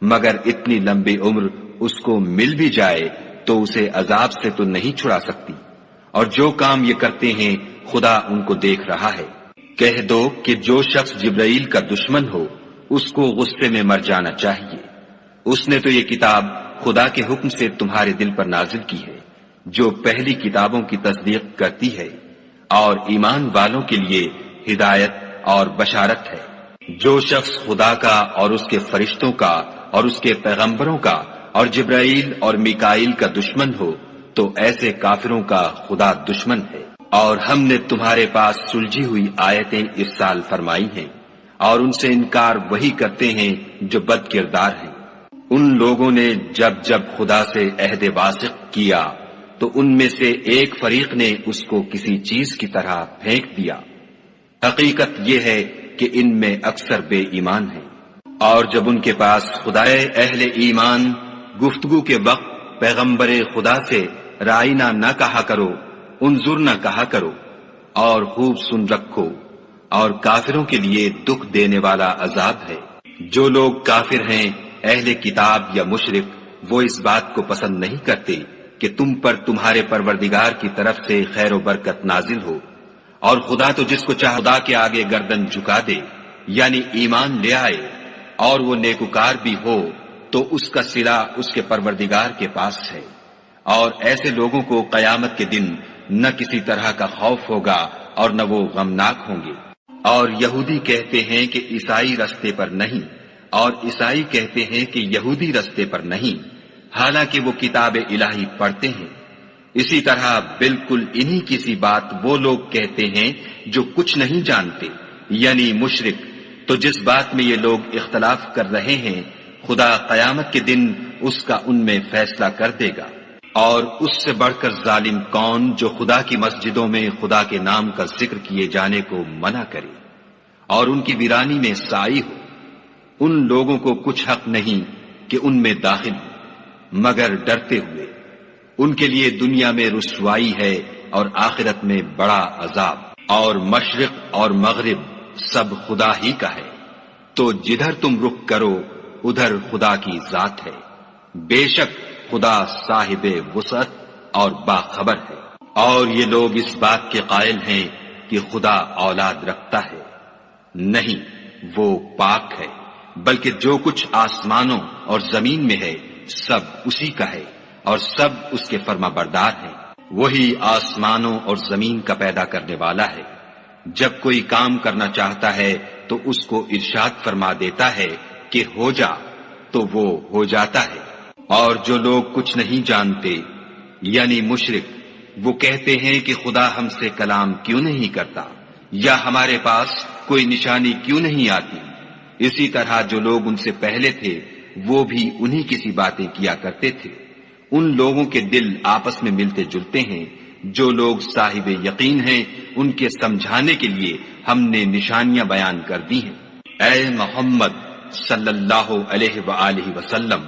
مگر اتنی لمبی عمر اس کو مل بھی جائے تو اسے عذاب سے تو نہیں چھڑا سکتی، اور جو کام یہ کرتے ہیں خدا ان کو دیکھ رہا ہے۔ کہہ دو کہ جو شخص جبرائیل کا دشمن ہو اس کو غصے میں مر جانا چاہیے، اس نے تو یہ کتاب خدا کے حکم سے تمہارے دل پر نازل کی ہے جو پہلی کتابوں کی تصدیق کرتی ہے، اور ایمان والوں کے لیے ہدایت اور بشارت ہے۔ جو شخص خدا کا اور اس کے فرشتوں کا اور اس کے پیغمبروں کا اور جبرائیل اور میکائیل کا دشمن ہو تو ایسے کافروں کا خدا دشمن ہے۔ اور ہم نے تمہارے پاس سلجھی ہوئی آیتیں ارسال فرمائی ہیں، اور ان سے انکار وہی کرتے ہیں جو بد کردار ہیں۔ ان لوگوں نے جب جب خدا سے عہد واثق کیا تو ان میں سے ایک فریق نے اس کو کسی چیز کی طرح پھینک دیا۔ حقیقت یہ ہے کہ ان میں اکثر بے ایمان ہیں۔ اور جب ان کے پاس خدائے اہل ایمان گفتگو کے وقت پیغمبر خدا سے رائنا نہ کہا کرو، انظر نہ کہا کرو، اور خوب سن رکھو، اور کافروں کے لیے دکھ دینے والا عذاب ہے۔ جو لوگ کافر ہیں اہل کتاب یا مشرک وہ اس بات کو پسند نہیں کرتے کہ تم پر تمہارے پروردگار کی طرف سے خیر و برکت نازل ہو، اور خدا تو جس کو چاہے خدا کے آگے گردن جھکا دے، یعنی ایمان لے آئے اور وہ نیکوکار بھی ہو تو اس کا صلہ اس کے پروردگار کے پاس ہے۔ اور ایسے لوگوں کو قیامت کے دن نہ کسی طرح کا خوف ہوگا اور نہ وہ غمناک ہوں گے۔ اور یہودی کہتے ہیں کہ عیسائی رستے پر نہیں، اور عیسائی کہتے ہیں کہ یہودی رستے پر نہیں، حالانکہ وہ کتاب الہی پڑھتے ہیں۔ اسی طرح بالکل انہی کی سی بات وہ لوگ کہتے ہیں جو کچھ نہیں جانتے، یعنی مشرک۔ تو جس بات میں یہ لوگ اختلاف کر رہے ہیں خدا قیامت کے دن اس کا ان میں فیصلہ کر دے گا۔ اور اس سے بڑھ کر ظالم کون جو خدا کی مسجدوں میں خدا کے نام کا ذکر کیے جانے کو منع کرے اور ان کی ویرانی میں سائی ہو۔ ان لوگوں کو کچھ حق نہیں کہ ان میں داخل ہو مگر ڈرتے ہوئے۔ ان کے لیے دنیا میں رسوائی ہے اور آخرت میں بڑا عذاب۔ اور مشرق اور مغرب سب خدا ہی کا ہے، تو جدھر تم رخ کرو ادھر خدا کی ذات ہے۔ بے شک خدا صاحب وسعت اور باخبر ہے۔ اور یہ لوگ اس بات کے قائل ہیں کہ خدا اولاد رکھتا ہے، نہیں، وہ پاک ہے، بلکہ جو کچھ آسمانوں اور زمین میں ہے سب اسی کا ہے اور سب اس کے فرما بردار ہیں۔ وہی آسمانوں اور زمین کا پیدا کرنے والا ہے، جب کوئی کام کرنا چاہتا ہے تو اس کو ارشاد فرما دیتا ہے کہ ہو جا، تو وہ ہو جاتا ہے۔ اور جو لوگ کچھ نہیں جانتے یعنی مشرک، وہ کہتے ہیں کہ خدا ہم سے کلام کیوں نہیں کرتا، یا ہمارے پاس کوئی نشانی کیوں نہیں آتی۔ اسی طرح جو لوگ ان سے پہلے تھے وہ بھی انہی کسی باتیں کیا کرتے تھے۔ ان لوگوں کے دل آپس میں ملتے جلتے ہیں۔ جو لوگ صاحب یقین ہیں ان کے سمجھانے کے لیے ہم نے نشانیاں بیان کر دی ہیں۔ اے محمد صلی اللہ علیہ وآلہ وسلم،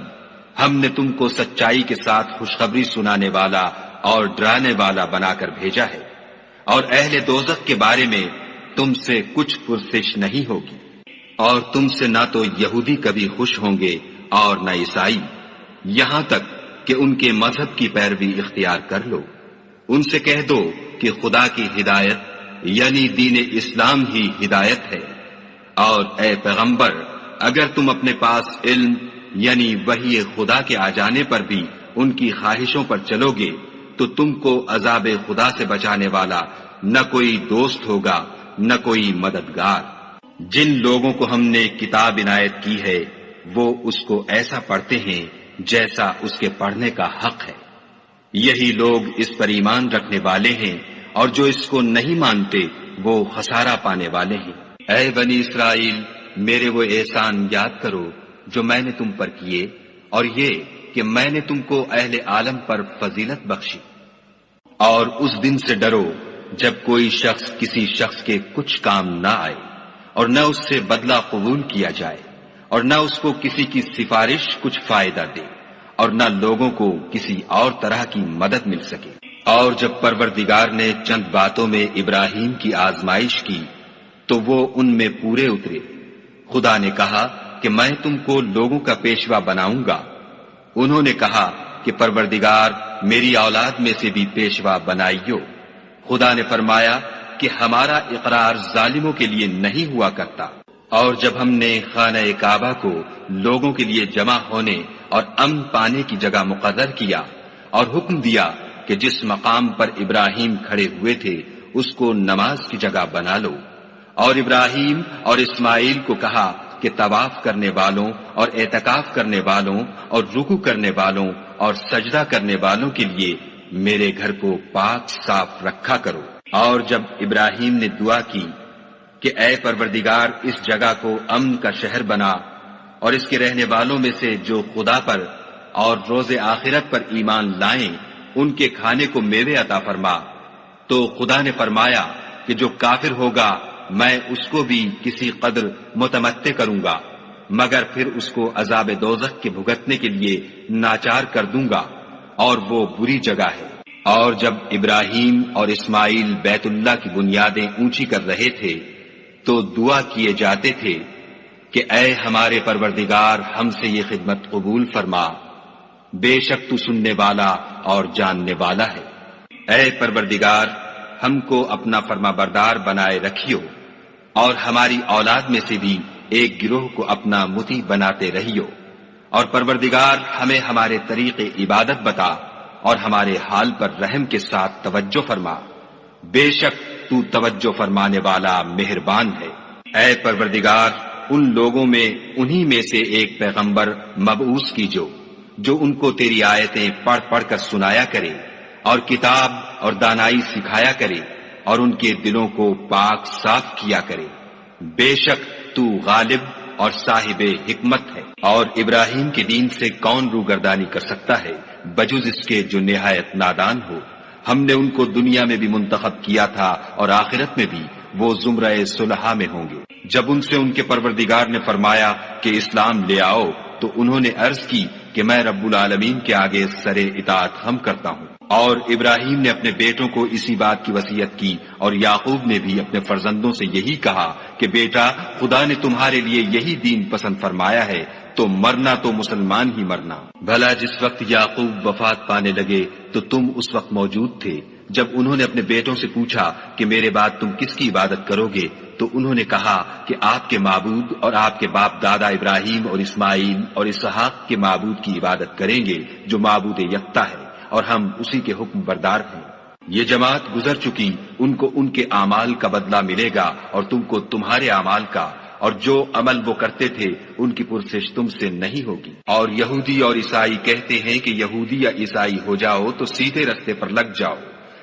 ہم نے تم کو سچائی کے ساتھ خوشخبری سنانے والا اور ڈرانے والا بنا کر بھیجا ہے، اور اہل دوزخ کے بارے میں تم سے کچھ پرسش نہیں ہوگی، اور تم سے نہ تو یہودی کبھی خوش ہوں گے اور نہ عیسائی، یہاں تک کہ ان کے مذہب کی پیروی اختیار کر لو۔ ان سے کہہ دو کہ خدا کی ہدایت یعنی دین اسلام ہی ہدایت ہے، اور اے پیغمبر اگر تم اپنے پاس علم یعنی وحی خدا کے آ جانے پر بھی ان کی خواہشوں پر چلو گے تو تم کو عذاب خدا سے بچانے والا نہ کوئی دوست ہوگا نہ کوئی مددگار۔ جن لوگوں کو ہم نے کتاب عنایت کی ہے وہ اس کو ایسا پڑھتے ہیں جیسا اس کے پڑھنے کا حق ہے، یہی لوگ اس پر ایمان رکھنے والے ہیں، اور جو اس کو نہیں مانتے وہ خسارہ پانے والے ہیں۔ اے بنی اسرائیل، میرے وہ احسان یاد کرو جو میں نے تم پر کیے، اور یہ کہ میں نے تم کو اہل عالم پر فضیلت بخشی۔ اور اس دن سے ڈرو جب کوئی شخص کسی شخص کے کچھ کام نہ آئے، اور نہ اس سے بدلہ قبول کیا جائے، اور نہ اس کو کسی کی سفارش کچھ فائدہ دے، اور نہ لوگوں کو کسی اور طرح کی مدد مل سکے۔ اور جب پروردگار نے چند باتوں میں ابراہیم کی آزمائش کی تو وہ ان میں پورے اترے۔ خدا نے کہا کہ میں تم کو لوگوں کا پیشوا بناؤں گا۔ انہوں نے کہا کہ پروردگار میری اولاد میں سے بھی پیشوا بنائیو۔ خدا نے فرمایا کہ ہمارا اقرار ظالموں کے لیے نہیں ہوا کرتا۔ اور جب ہم نے خانہ کعبہ کو لوگوں کے لیے جمع ہونے اور امن پانے کی جگہ مقرر کیا اور حکم دیا کہ جس مقام پر ابراہیم کھڑے ہوئے تھے اس کو نماز کی جگہ بنا لو، اور ابراہیم اور اسماعیل کو کہا کہ طواف کرنے والوں اور اعتکاف کرنے والوں اور رکوع کرنے والوں اور سجدہ کرنے والوں کے لیے میرے گھر کو پاک صاف رکھا کرو۔ اور جب ابراہیم نے دعا کی کہ اے پروردگار اس جگہ کو امن کا شہر بنا، اور اس کے رہنے والوں میں سے جو خدا پر اور روز آخرت پر ایمان لائیں ان کے کھانے کو میوے عطا فرما، تو خدا نے فرمایا کہ جو کافر ہوگا میں اس کو بھی کسی قدر متمتع کروں گا، مگر پھر اس کو عذاب دوزخ کے بھگتنے کے لیے ناچار کر دوں گا، اور وہ بری جگہ ہے۔ اور جب ابراہیم اور اسماعیل بیت اللہ کی بنیادیں اونچی کر رہے تھے تو دعا کیے جاتے تھے کہ اے ہمارے پروردگار ہم سے یہ خدمت قبول فرما، بے شک تو سننے والا اور جاننے والا ہے۔ اے پروردگار ہم کو اپنا فرما بردار بنائے رکھیو، اور ہماری اولاد میں سے بھی ایک گروہ کو اپنا مطیع بناتے رہیو، اور پروردگار ہمیں ہمارے طریق عبادت بتا اور ہمارے حال پر رحم کے ساتھ توجہ فرما، بے شک تو توجہ فرمانے والا مہربان ہے۔ اے پروردگار ان لوگوں میں انہی میں سے ایک پیغمبر مبعوث کیجو جو ان کو تیری آیتیں پڑھ پڑھ کر سنایا کرے اور کتاب اور دانائی سکھایا کرے اور ان کے دلوں کو پاک صاف کیا کرے، بے شک تو غالب اور صاحب حکمت ہے۔ اور ابراہیم کے دین سے کون روگردانی کر سکتا ہے بجز اس کے جو نہایت نادان ہو۔ ہم نے ان کو دنیا میں بھی منتخب کیا تھا اور آخرت میں بھی وہ زمرہ صلحاء میں ہوں گے۔ جب ان سے ان کے پروردگار نے فرمایا کہ اسلام لے آؤ تو انہوں نے عرض کی کہ میں رب العالمین کے آگے سر اطاعت خم کرتا ہوں۔ اور ابراہیم نے اپنے بیٹوں کو اسی بات کی وصیت کی، اور یعقوب نے بھی اپنے فرزندوں سے یہی کہا کہ بیٹا خدا نے تمہارے لیے یہی دین پسند فرمایا ہے، تو مرنا تو مسلمان ہی مرنا۔ بھلا جس وقت یعقوب وفات پانے لگے تو تم اس وقت موجود تھے جب انہوں نے اپنے بیٹوں سے پوچھا کہ میرے بعد تم کس کی عبادت کرو گے، تو انہوں نے کہا کہ آپ کے معبود اور آپ کے باپ دادا ابراہیم اور اسماعیل اور اسحاق کے معبود کی عبادت کریں گے جو معبود یکتا ہے، اور ہم اسی کے حکم بردار ہیں۔ یہ جماعت گزر چکی، ان کو ان کے اعمال کا بدلہ ملے گا اور تم کو تمہارے اعمال کا، اور جو عمل وہ کرتے تھے ان کی پرسش تم سے نہیں ہوگی۔ اور یہودی اور عیسائی کہتے ہیں کہ یہودی یا عیسائی ہو جاؤ تو سیدھے رستے پر لگ جاؤ۔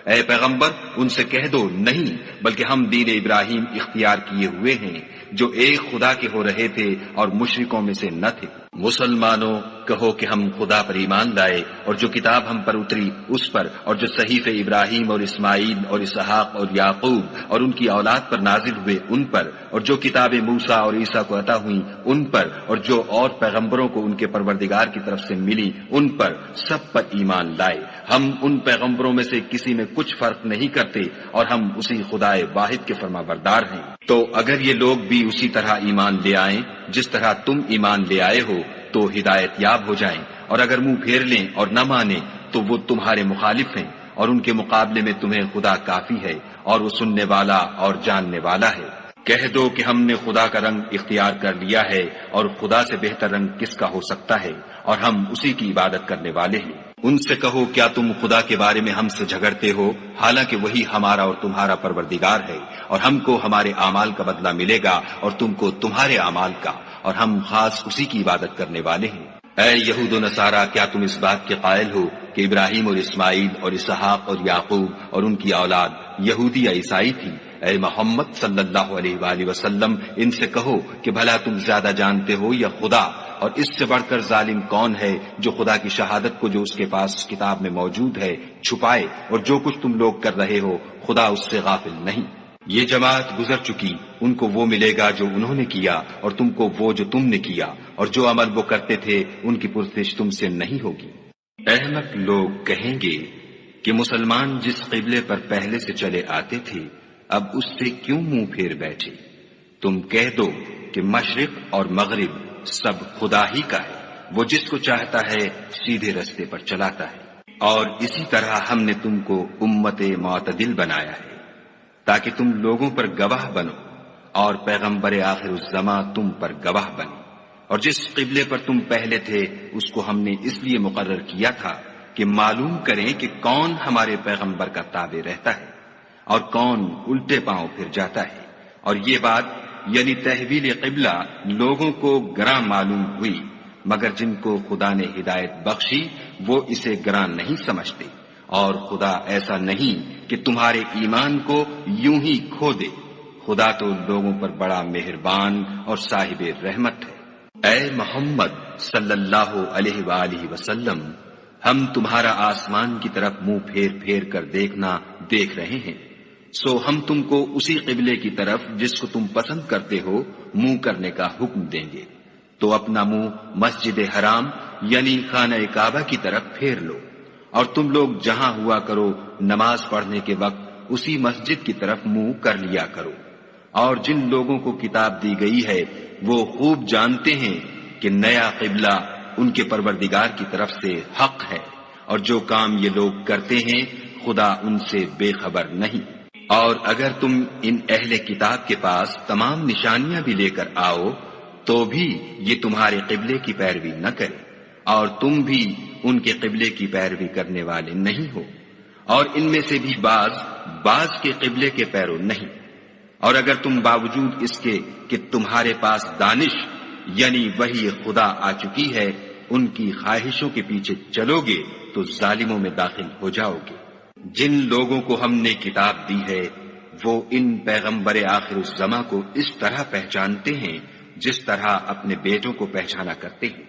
اے پیغمبر ان سے کہہ دو نہیں، بلکہ ہم دین ابراہیم اختیار کیے ہوئے ہیں جو ایک خدا کے ہو رہے تھے اور مشرکوں میں سے نہ تھے۔ مسلمانوں کہو کہ ہم خدا پر ایمان لائے اور جو کتاب ہم پر اتری اس پر، اور جو صحیفے ابراہیم اور اسماعیل اور اسحاق اور یعقوب اور ان کی اولاد پر نازل ہوئے ان پر، اور جو کتابیں موسیٰ اور عیسیٰ کو عطا ہوئیں ان پر، اور جو اور پیغمبروں کو ان کے پروردگار کی طرف سے ملی ان پر، سب پر ایمان لائے۔ ہم ان پیغمبروں میں سے کسی میں کچھ فرق نہیں کرتے اور ہم اسی خدا واحد کے فرما بردار ہیں۔ تو اگر یہ لوگ بھی اسی طرح ایمان لے آئیں جس طرح تم ایمان لے آئے ہو تو ہدایت یاب ہو جائیں، اور اگر منہ پھیر لیں اور نہ مانیں تو وہ تمہارے مخالف ہیں، اور ان کے مقابلے میں تمہیں خدا کافی ہے اور وہ سننے والا اور جاننے والا ہے۔ کہہ دو کہ ہم نے خدا کا رنگ اختیار کر لیا ہے، اور خدا سے بہتر رنگ کس کا ہو سکتا ہے، اور ہم اسی کی عبادت کرنے والے ہیں۔ ان سے کہو کیا تم خدا کے بارے میں ہم سے جھگڑتے ہو، حالانکہ وہی ہمارا اور تمہارا پروردگار ہے، اور ہم کو ہمارے اعمال کا بدلہ ملے گا اور تم کو تمہارے اعمال کا، اور ہم خاص اسی کی عبادت کرنے والے ہیں۔ اے یہود و نصارہ کیا تم اس بات کے قائل ہو کہ ابراہیم اور اسماعیل اور اسحاق اور یعقوب اور ان کی اولاد یہودی یا عیسائی تھی؟ اے محمد صلی اللہ علیہ وآلہ وسلم ان سے کہو کہ بھلا تم زیادہ جانتے ہو یا خدا، اور اس سے بڑھ کر ظالم کون ہے جو خدا کی شہادت کو جو اس کے پاس کتاب میں موجود ہے چھپائے، اور جو کچھ تم لوگ کر رہے ہو خدا اس سے غافل نہیں۔ یہ جماعت گزر چکی، ان کو وہ ملے گا جو انہوں نے کیا، اور تم کو وہ جو تم نے کیا، اور جو عمل وہ کرتے تھے ان کی پرسش تم سے نہیں ہوگی۔ احمق لوگ کہیں گے کہ مسلمان جس قبلے پر پہلے سے چلے آتے تھے اب اس سے کیوں منہ پھیر بیٹھے؟ تم کہہ دو کہ مشرق اور مغرب سب خدا ہی کا ہے، وہ جس کو چاہتا ہے سیدھے رستے پر چلاتا ہے، اور اسی طرح ہم نے تم کو امت معتدل بنایا ہے تاکہ تم لوگوں پر گواہ بنو، اور پیغمبر آخر الزماں تم پر گواہ بنے۔ اور جس قبلے پر تم پہلے تھے اس کو ہم نے اس لیے مقرر کیا تھا کہ معلوم کریں کہ کون ہمارے پیغمبر کا تابع رہتا ہے اور کون الٹے پاؤں پھر جاتا ہے۔ اور یہ بات یعنی تحویل قبلہ لوگوں کو گراں معلوم ہوئی، مگر جن کو خدا نے ہدایت بخشی وہ اسے گراں نہیں سمجھتے، اور خدا ایسا نہیں کہ تمہارے ایمان کو یوں ہی کھو دے۔ خدا تو لوگوں پر بڑا مہربان اور صاحب رحمت ہے۔ اے محمد صلی اللہ علیہ وآلہ وسلم ہم تمہارا آسمان کی طرف منہ پھیر پھیر کر دیکھنا دیکھ رہے ہیں، سو ہم تم کو اسی قبلے کی طرف جس کو تم پسند کرتے ہو منہ کرنے کا حکم دیں گے، تو اپنا منہ مسجد حرام یعنی خانہ کعبہ کی طرف پھیر لو، اور تم لوگ جہاں ہوا کرو نماز پڑھنے کے وقت اسی مسجد کی طرف منہ کر لیا کرو۔ اور جن لوگوں کو کتاب دی گئی ہے وہ خوب جانتے ہیں کہ نیا قبلہ ان کے پروردگار کی طرف سے حق ہے، اور جو کام یہ لوگ کرتے ہیں خدا ان سے بے خبر نہیں۔ اور اگر تم ان اہل کتاب کے پاس تمام نشانیاں بھی لے کر آؤ تو بھی یہ تمہارے قبلے کی پیروی نہ کرے، اور تم بھی ان کے قبلے کی پیروی کرنے والے نہیں ہو، اور ان میں سے بھی بعض کے قبلے کے پیرو نہیں۔ اور اگر تم باوجود اس کے کہ تمہارے پاس دانش یعنی وحی خدا آ چکی ہے ان کی خواہشوں کے پیچھے چلو گے تو ظالموں میں داخل ہو جاؤ گے۔ جن لوگوں کو ہم نے کتاب دی ہے وہ ان پیغمبر آخر الزماں کو اس طرح پہچانتے ہیں جس طرح اپنے بیٹوں کو پہچانا کرتے ہیں،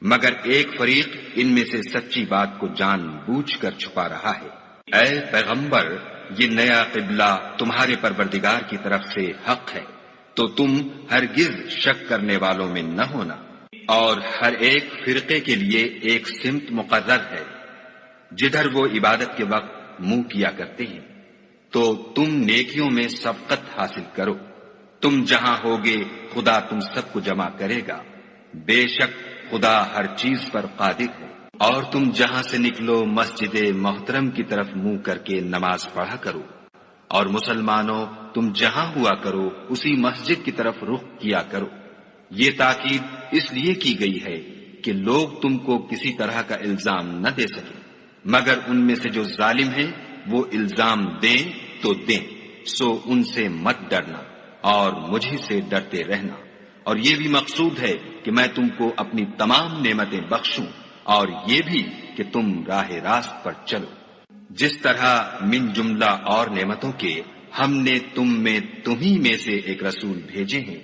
مگر ایک فریق ان میں سے سچی بات کو جان بوجھ کر چھپا رہا ہے۔ اے پیغمبر یہ نیا قبلہ تمہارے پروردگار کی طرف سے حق ہے، تو تم ہرگز شک کرنے والوں میں نہ ہونا، اور ہر ایک فرقے کے لیے ایک سمت مقرر ہے جدھر وہ عبادت کے وقت منہ کیا کرتے ہیں، تو تم نیکیوں میں سبقت حاصل کرو۔ تم جہاں ہوگے خدا تم سب کو جمع کرے گا، بے شک خدا ہر چیز پر قادر ہے۔ اور تم جہاں سے نکلو مسجد محترم کی طرف منہ کر کے نماز پڑھا کرو، اور مسلمانوں تم جہاں ہوا کرو اسی مسجد کی طرف رخ کیا کرو۔ یہ تاکید اس لیے کی گئی ہے کہ لوگ تم کو کسی طرح کا الزام نہ دے سکے، مگر ان میں سے جو ظالم ہیں وہ الزام دیں تو دیں، سو ان سے مت ڈرنا اور مجھے سے ڈرتے رہنا۔ اور یہ بھی مقصود ہے کہ میں تم کو اپنی تمام نعمتیں بخشوں، اور یہ بھی کہ تم راہ راست پر چلو۔ جس طرح من جملہ اور نعمتوں کے ہم نے تمہیں میں سے ایک رسول بھیجے ہیں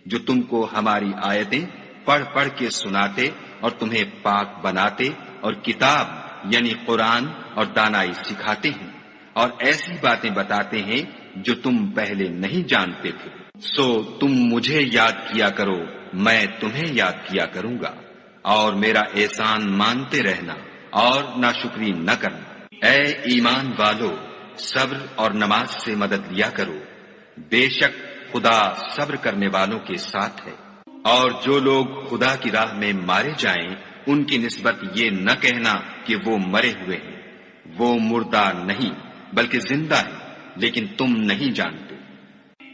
جو تم کو ہماری آیتیں پڑھ پڑھ کے سناتے اور تمہیں پاک بناتے اور کتاب یعنی قرآن اور دانائی سکھاتے ہیں، اور ایسی باتیں بتاتے ہیں جو تم پہلے نہیں جانتے تھے۔ سو تم مجھے یاد کیا کرو، میں تمہیں یاد کیا کروں گا، اور میرا احسان مانتے رہنا اور ناشکری نہ کرنا۔ اے ایمان والو، صبر اور نماز سے مدد لیا کرو، بے شک خدا صبر کرنے والوں کے ساتھ ہے۔ اور جو لوگ خدا کی راہ میں مارے جائیں ان کی نسبت یہ نہ کہنا کہ وہ مرے ہوئے ہیں، وہ مردہ نہیں بلکہ زندہ ہیں، لیکن تم نہیں جانتے۔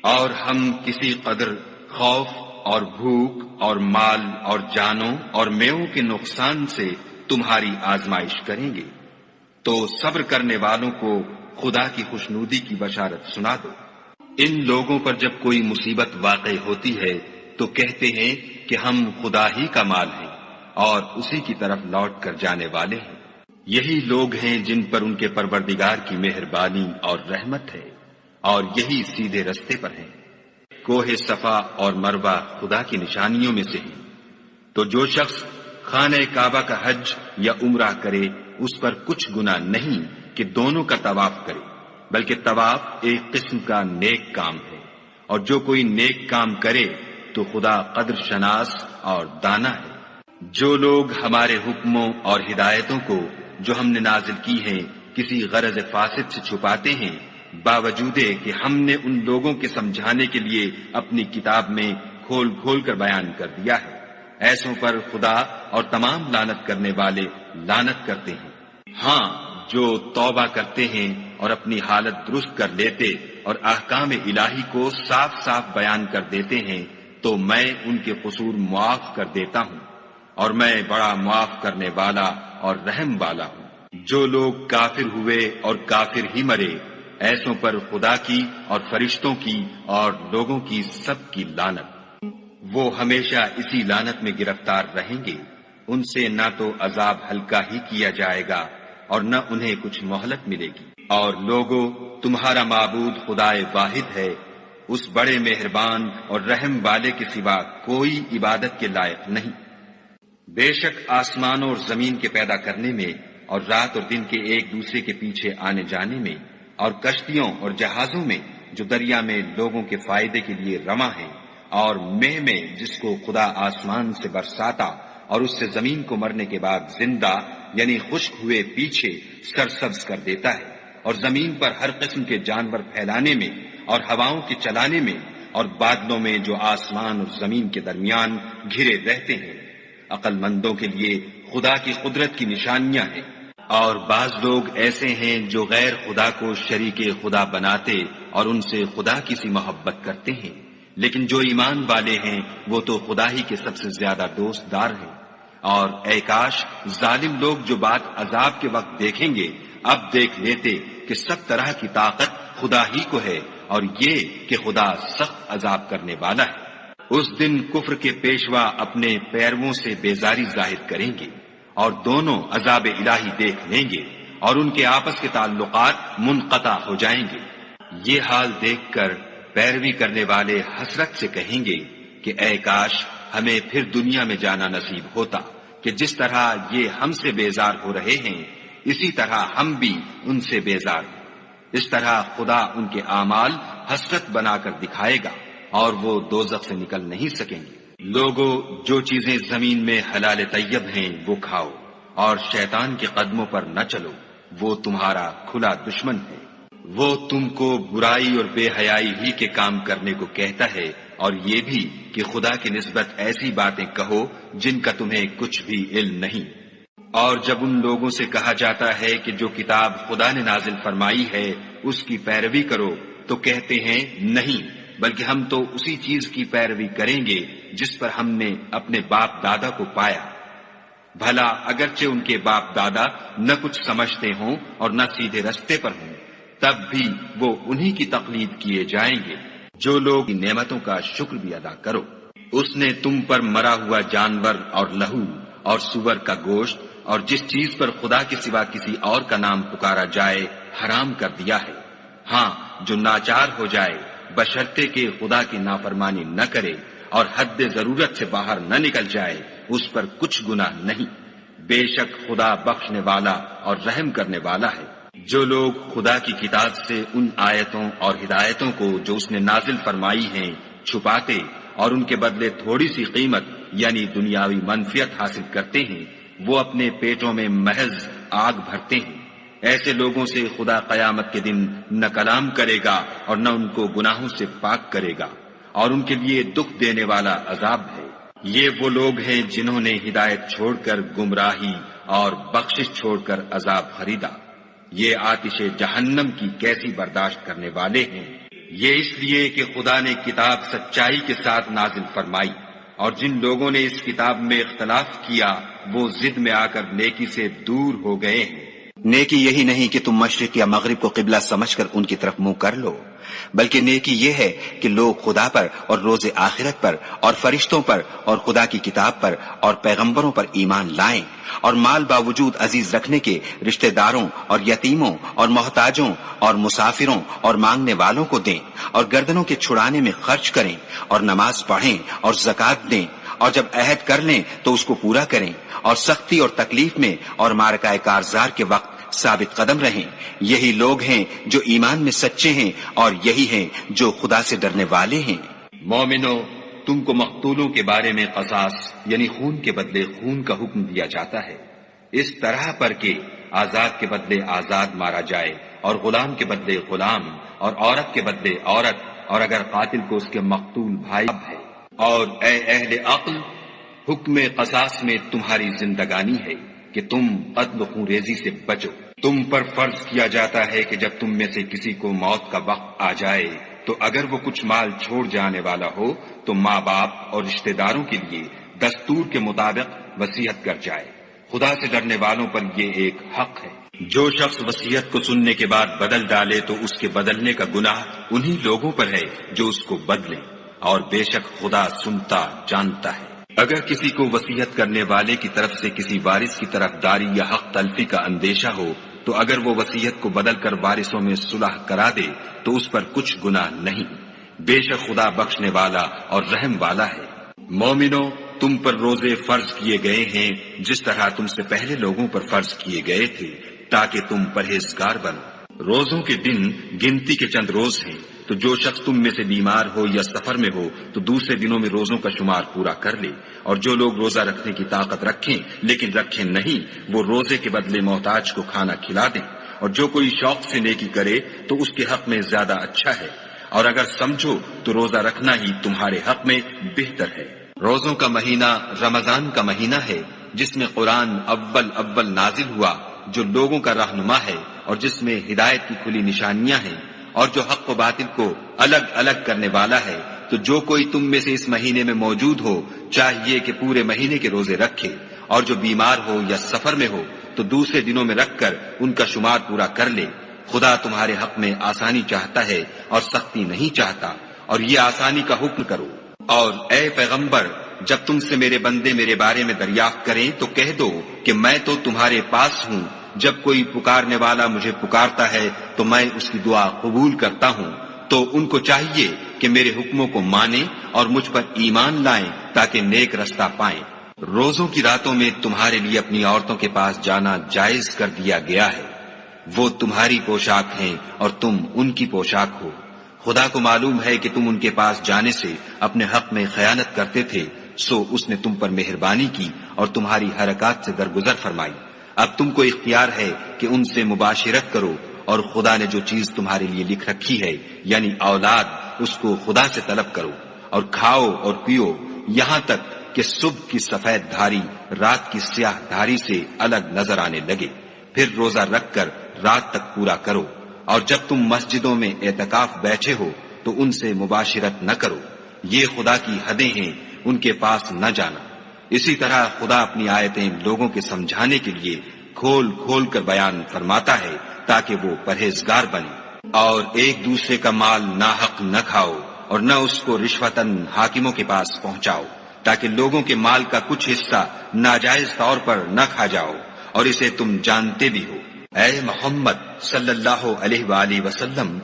اور ہم کسی قدر خوف اور بھوک اور مال اور جانوں اور میووں کے نقصان سے تمہاری آزمائش کریں گے، تو صبر کرنے والوں کو خدا کی خوشنودی کی بشارت سنا دو۔ ان لوگوں پر جب کوئی مصیبت واقع ہوتی ہے تو کہتے ہیں کہ ہم خدا ہی کا مال ہیں اور اسی کی طرف لوٹ کر جانے والے ہیں۔ یہی لوگ ہیں جن پر ان کے پروردگار کی مہربانی اور رحمت ہے، اور یہی سیدھے رستے پر ہیں۔ کوہ صفا اور مروہ خدا کی نشانیوں میں سے ہیں، تو جو شخص خانہ کعبہ کا حج یا عمرہ کرے اس پر کچھ گناہ نہیں کہ دونوں کا طواف کرے، بلکہ طواف ایک قسم کا نیک کام ہے، اور جو کوئی نیک کام کرے تو خدا قدر شناس اور دانا ہے۔ جو لوگ ہمارے حکموں اور ہدایتوں کو جو ہم نے نازل کی ہیں کسی غرض فاسد سے چھپاتے ہیں، باوجود کہ ہم نے ان لوگوں کے سمجھانے کے لیے اپنی کتاب میں کھول کھول کر بیان کر دیا ہے، ایسوں پر خدا اور تمام لعنت کرنے والے لعنت کرتے ہیں۔ ہاں، جو توبہ کرتے ہیں اور اپنی حالت درست کر لیتے اور احکام الہی کو صاف صاف بیان کر دیتے ہیں تو میں ان کے قصور معاف کر دیتا ہوں، اور میں بڑا معاف کرنے والا اور رحم والا ہوں۔ جو لوگ کافر ہوئے اور کافر ہی مرے، ایسوں پر خدا کی اور فرشتوں کی اور لوگوں کی سب کی لعنت۔ وہ ہمیشہ اسی لعنت میں گرفتار رہیں گے، ان سے نہ تو عذاب ہلکا ہی کیا جائے گا اور نہ انہیں کچھ مہلت ملے گی۔ اور لوگوں، تمہارا معبود خدائے واحد ہے، اس بڑے مہربان اور رحم والے کے سوا کوئی عبادت کے لائق نہیں۔ بے شک آسمانوں اور زمین کے پیدا کرنے میں اور رات اور دن کے ایک دوسرے کے پیچھے آنے جانے میں اور کشتیوں اور جہازوں میں جو دریا میں لوگوں کے فائدے کے لیے رواں ہیں، اور مہ میں جس کو خدا آسمان سے برساتا اور اس سے زمین کو مرنے کے بعد زندہ یعنی خشک ہوئے پیچھے سرسبز کر دیتا ہے، اور زمین پر ہر قسم کے جانور پھیلانے میں اور ہواؤں کے چلانے میں اور بادلوں میں جو آسمان اور زمین کے درمیان گھرے رہتے ہیں۔ عقل مندوں کے لیے خدا کی قدرت کی نشانیاں ہیں۔ اور بعض لوگ ایسے ہیں جو غیر خدا کو شریک خدا بناتے اور ان سے خدا کی سی محبت کرتے ہیں، لیکن جو ایمان والے ہیں وہ تو خدا ہی کے سب سے زیادہ دوست دار ہیں۔ اور اے کاش ظالم لوگ جو بات عذاب کے وقت دیکھیں گے اب دیکھ لیتے کہ سب طرح کی طاقت خدا ہی کو ہے، اور یہ کہ خدا سخت عذاب کرنے والا ہے۔ اس دن کفر کے پیشوا اپنے پیرووں سے بیزاری ظاہر کریں گے، اور دونوں عذاب الہی دیکھ لیں گے، اور ان کے آپس کے تعلقات منقطع ہو جائیں گے۔ یہ حال دیکھ کر پیروی کرنے والے حسرت سے کہیں گے کہ اے کاش ہمیں پھر دنیا میں جانا نصیب ہوتا کہ جس طرح یہ ہم سے بیزار ہو رہے ہیں اسی طرح ہم بھی ان سے بیزار ہیں۔ اس طرح خدا ان کے اعمال حسرت بنا کر دکھائے گا اور وہ دوزخ سے نکل نہیں سکیں گے۔ لوگوں، جو چیزیں زمین میں حلال طیب ہیں وہ کھاؤ، اور شیطان کے قدموں پر نہ چلو، وہ تمہارا کھلا دشمن ہے۔ وہ تم کو برائی اور بے حیائی ہی کے کام کرنے کو کہتا ہے، اور یہ بھی کہ خدا کی نسبت ایسی باتیں کہو جن کا تمہیں کچھ بھی علم نہیں۔ اور جب ان لوگوں سے کہا جاتا ہے کہ جو کتاب خدا نے نازل فرمائی ہے اس کی پیروی کرو تو کہتے ہیں نہیں، بلکہ ہم تو اسی چیز کی پیروی کریں گے جس پر ہم نے اپنے باپ دادا کو پایا۔ بھلا اگرچہ ان کے باپ دادا نہ کچھ سمجھتے ہوں اور نہ سیدھے رستے پر ہوں، تب بھی وہ انہی کی تقلید کیے جائیں گے۔ جو لوگ نعمتوں کا شکر بھی ادا کرو۔ اس نے تم پر مرا ہوا جانور اور لہو اور سور کا گوشت اور جس چیز پر خدا کے سوا کسی اور کا نام پکارا جائے حرام کر دیا ہے۔ ہاں، جو ناچار ہو جائے بشرطے کہ خدا کی نافرمانی نہ کرے اور حد ضرورت سے باہر نہ نکل جائے، اس پر کچھ گناہ نہیں۔ بے شک خدا بخشنے والا اور رحم کرنے والا ہے۔ جو لوگ خدا کی کتاب سے ان آیتوں اور ہدایتوں کو جو اس نے نازل فرمائی ہیں چھپاتے اور ان کے بدلے تھوڑی سی قیمت یعنی دنیاوی منفعت حاصل کرتے ہیں، وہ اپنے پیٹوں میں محض آگ بھرتے ہیں۔ ایسے لوگوں سے خدا قیامت کے دن نہ کلام کرے گا اور نہ ان کو گناہوں سے پاک کرے گا، اور ان کے لیے دکھ دینے والا عذاب ہے۔ یہ وہ لوگ ہیں جنہوں نے ہدایت چھوڑ کر گمراہی اور بخشش چھوڑ کر عذاب خریدا۔ یہ آتش جہنم کی کیسی برداشت کرنے والے ہیں۔ یہ اس لیے کہ خدا نے کتاب سچائی کے ساتھ نازل فرمائی، اور جن لوگوں نے اس کتاب میں اختلاف کیا وہ ضد میں آ کر نیکی سے دور ہو گئے ہیں۔ نیکی یہی نہیں کہ تم مشرق یا مغرب کو قبلہ سمجھ کر ان کی طرف منہ کر لو، بلکہ نیکی یہ ہے کہ لوگ خدا پر اور روز آخرت پر اور فرشتوں پر اور خدا کی کتاب پر اور پیغمبروں پر ایمان لائیں، اور مال باوجود عزیز رکھنے کے رشتہ داروں اور یتیموں اور محتاجوں اور مسافروں اور مانگنے والوں کو دیں، اور گردنوں کے چھڑانے میں خرچ کریں، اور نماز پڑھیں اور زکوٰۃ دیں، اور جب عہد کر لیں تو اس کو پورا کریں، اور سختی اور تکلیف میں اور معرکہ کارزار کے وقت ثابت قدم رہیں۔ یہی لوگ ہیں جو ایمان میں سچے ہیں، اور یہی ہیں جو خدا سے ڈرنے والے ہیں۔ مومنو، تم کو مقتولوں کے بارے میں قصاص یعنی خون کے بدلے خون کا حکم دیا جاتا ہے، اس طرح پر کہ آزاد کے بدلے آزاد مارا جائے، اور غلام کے بدلے غلام، اور عورت کے بدلے عورت، اور اگر قاتل کو اس کے مقتول بھائی ہے۔ اور اے اہل عقل، حکم قصاص میں تمہاری زندگانی ہے کہ تم قتل و خون ریزی سے بچو۔ تم پر فرض کیا جاتا ہے کہ جب تم میں سے کسی کو موت کا وقت آ جائے تو اگر وہ کچھ مال چھوڑ جانے والا ہو تو ماں باپ اور رشتہ داروں کے لیے دستور کے مطابق وصیت کر جائے۔ خدا سے ڈرنے والوں پر یہ ایک حق ہے۔ جو شخص وصیت کو سننے کے بعد بدل ڈالے تو اس کے بدلنے کا گناہ انہی لوگوں پر ہے جو اس کو بدلے، اور بے شک خدا سنتا جانتا ہے۔ اگر کسی کو وصیت کرنے والے کی طرف سے کسی وارث کی طرفداری یا حق تلفی کا اندیشہ ہو تو اگر وہ وصیت کو بدل کر وارثوں میں صلح کرا دے تو اس پر کچھ گناہ نہیں، بے شک خدا بخشنے والا اور رحم والا ہے۔ مومنو، تم پر روزے فرض کیے گئے ہیں جس طرح تم سے پہلے لوگوں پر فرض کیے گئے تھے تاکہ تم پرہیزگار بنو۔ روزوں کے دن گنتی کے چند روز ہیں، تو جو شخص تم میں سے بیمار ہو یا سفر میں ہو تو دوسرے دنوں میں روزوں کا شمار پورا کر لے، اور جو لوگ روزہ رکھنے کی طاقت رکھیں لیکن رکھیں نہیں وہ روزے کے بدلے محتاج کو کھانا کھلا دیں، اور جو کوئی شوق سے نیکی کرے تو اس کے حق میں زیادہ اچھا ہے، اور اگر سمجھو تو روزہ رکھنا ہی تمہارے حق میں بہتر ہے۔ روزوں کا مہینہ رمضان کا مہینہ ہے جس میں قرآن اول نازل ہوا، جو لوگوں کا رہنما ہے اور جس میں ہدایت کی کھلی نشانیاں ہیں، اور جو حق و باطل کو الگ الگ کرنے والا ہے۔ تو جو کوئی تم میں سے اس مہینے میں موجود ہو چاہیے کہ پورے مہینے کے روزے رکھے، اور جو بیمار ہو یا سفر میں ہو تو دوسرے دنوں میں رکھ کر ان کا شمار پورا کر لے۔ خدا تمہارے حق میں آسانی چاہتا ہے اور سختی نہیں چاہتا، اور یہ آسانی کا حکم کرو۔ اور اے پیغمبر، جب تم سے میرے بندے میرے بارے میں دریافت کریں تو کہہ دو کہ میں تو تمہارے پاس ہوں، جب کوئی پکارنے والا مجھے پکارتا ہے تو میں اس کی دعا قبول کرتا ہوں۔ تو ان کو چاہیے کہ میرے حکموں کو مانیں اور مجھ پر ایمان لائیں تاکہ نیک رستہ پائیں۔ روزوں کی راتوں میں تمہارے لیے اپنی عورتوں کے پاس جانا جائز کر دیا گیا ہے، وہ تمہاری پوشاک ہیں اور تم ان کی پوشاک ہو۔ خدا کو معلوم ہے کہ تم ان کے پاس جانے سے اپنے حق میں خیانت کرتے تھے، سو اس نے تم پر مہربانی کی اور تمہاری حرکات سے درگزر فرمائی۔ اب تم کو اختیار ہے کہ ان سے مباشرت کرو، اور خدا نے جو چیز تمہارے لیے لکھ رکھی ہے یعنی اولاد، اس کو خدا سے طلب کرو، اور کھاؤ اور پیو یہاں تک کہ صبح کی سفید دھاری رات کی سیاہ دھاری سے الگ نظر آنے لگے، پھر روزہ رکھ کر رات تک پورا کرو، اور جب تم مسجدوں میں اعتکاف بیٹھے ہو تو ان سے مباشرت نہ کرو، یہ خدا کی حدیں ہیں، ان کے پاس نہ جانا۔ اسی طرح خدا اپنی آیتیں لوگوں کے سمجھانے کے لیے کھول کھول کر بیان فرماتا ہے تاکہ وہ پرہیزگار بنے۔ اور ایک دوسرے کا مال ناحق نہ کھاؤ اور نہ اس کو رشوتاً حاکموں کے پاس پہنچاؤ، تاکہ لوگوں کے مال کا کچھ حصہ ناجائز طور پر نہ کھا جاؤ، اور اسے تم جانتے بھی ہو۔ اے محمد صلی اللہ علیہ وآلہ وسلم،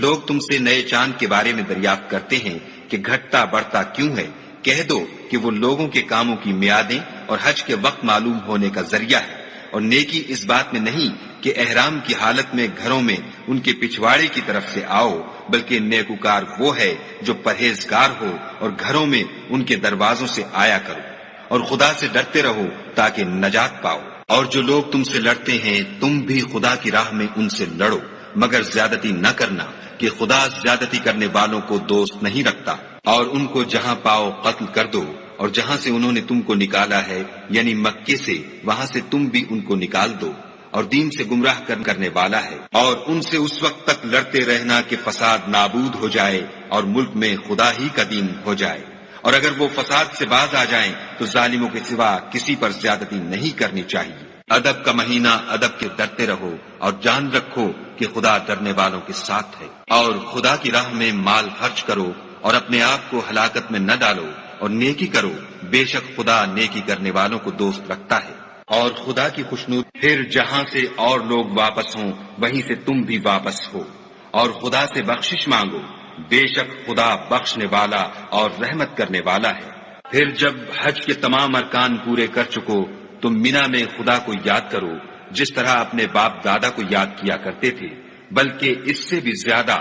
لوگ تم سے نئے چاند کے بارے میں دریافت کرتے ہیں کہ گھٹتا بڑھتا کیوں ہے؟ کہہ دو کہ وہ لوگوں کے کاموں کی میعادیں اور حج کے وقت معلوم ہونے کا ذریعہ ہے، اور نیکی اس بات میں نہیں کہ احرام کی حالت میں گھروں میں ان کے پچھواڑے کی طرف سے آؤ، بلکہ نیکوکار وہ ہے جو پرہیزگار ہو اور گھروں میں ان کے دروازوں سے آیا کرو، اور خدا سے ڈرتے رہو تاکہ نجات پاؤ۔ اور جو لوگ تم سے لڑتے ہیں تم بھی خدا کی راہ میں ان سے لڑو، مگر زیادتی نہ کرنا کہ خدا زیادتی کرنے والوں کو دوست نہیں رکھتا۔ اور ان کو جہاں پاؤ قتل کر دو، اور جہاں سے انہوں نے تم کو نکالا ہے یعنی مکے سے، وہاں سے تم بھی ان کو نکال دو، اور دین سے گمراہ کرنے والا ہے۔ اور ان سے اس وقت تک لڑتے رہنا کہ فساد نابود ہو جائے اور ملک میں خدا ہی کا دین ہو جائے، اور اگر وہ فساد سے باز آ جائیں تو ظالموں کے سوا کسی پر زیادتی نہیں کرنی چاہیے۔ ادب کا مہینہ ادب کے ڈرتے رہو، اور جان رکھو کہ خدا ڈرنے والوں کے ساتھ ہے۔ اور خدا کی راہ میں مال خرچ کرو اور اپنے آپ کو ہلاکت میں نہ ڈالو، اور نیکی کرو، بے شک خدا نیکی کرنے والوں کو دوست رکھتا ہے۔ اور خدا کی خوشنود، پھر جہاں سے اور لوگ واپس ہوں وہیں سے تم بھی واپس ہو، اور خدا سے بخشش مانگو، بے شک خدا بخشنے والا اور رحمت کرنے والا ہے۔ پھر جب حج کے تمام ارکان پورے کر چکو، تم مینا میں خدا کو یاد کرو جس طرح اپنے باپ دادا کو یاد کیا کرتے تھے، بلکہ اس سے بھی زیادہ۔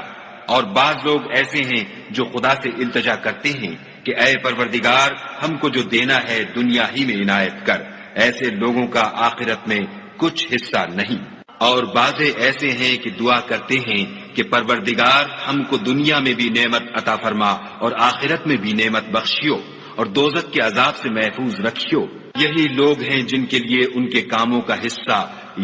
اور بعض لوگ ایسے ہیں جو خدا سے التجا کرتے ہیں کہ اے پروردگار، ہم کو جو دینا ہے دنیا ہی میں عنایت کر، ایسے لوگوں کا آخرت میں کچھ حصہ نہیں۔ اور بعض ایسے ہیں کہ دعا کرتے ہیں کہ پروردگار، ہم کو دنیا میں بھی نعمت عطا فرما اور آخرت میں بھی نعمت بخشیو، اور دوزخ کے عذاب سے محفوظ رکھیو۔ یہی لوگ ہیں جن کے لیے ان کے کاموں کا حصہ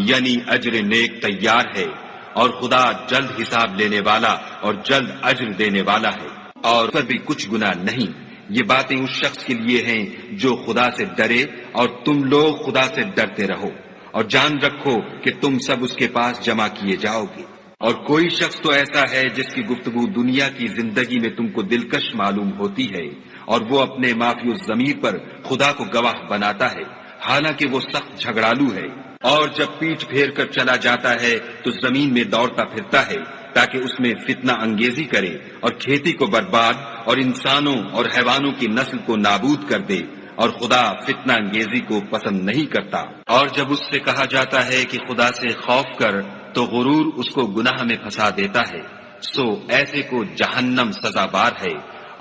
یعنی اجر نیک تیار ہے، اور خدا جلد حساب لینے والا اور جلد اجر دینے والا ہے، اور پر بھی کچھ گناہ نہیں۔ یہ باتیں اس شخص کے لیے ہیں جو خدا سے ڈرے، اور تم لوگ خدا سے ڈرتے رہو، اور جان رکھو کہ تم سب اس کے پاس جمع کیے جاؤ گے۔ اور کوئی شخص تو ایسا ہے جس کی گفتگو دنیا کی زندگی میں تم کو دلکش معلوم ہوتی ہے، اور وہ اپنے معافی الضمیر پر خدا کو گواہ بناتا ہے، حالانکہ وہ سخت جھگڑالو ہے۔ اور جب پیٹھ پھیر کر چلا جاتا ہے تو زمین میں دوڑتا پھرتا ہے تاکہ اس میں فتنہ انگیزی کرے اور کھیتی کو برباد اور انسانوں اور حیوانوں کی نسل کو نابود کر دے، اور خدا فتنہ انگیزی کو پسند نہیں کرتا۔ اور جب اس سے کہا جاتا ہے کہ خدا سے خوف کر تو غرور اس کو گناہ میں پھنسا دیتا ہے، سو ایسے کو جہنم سزا بار ہے،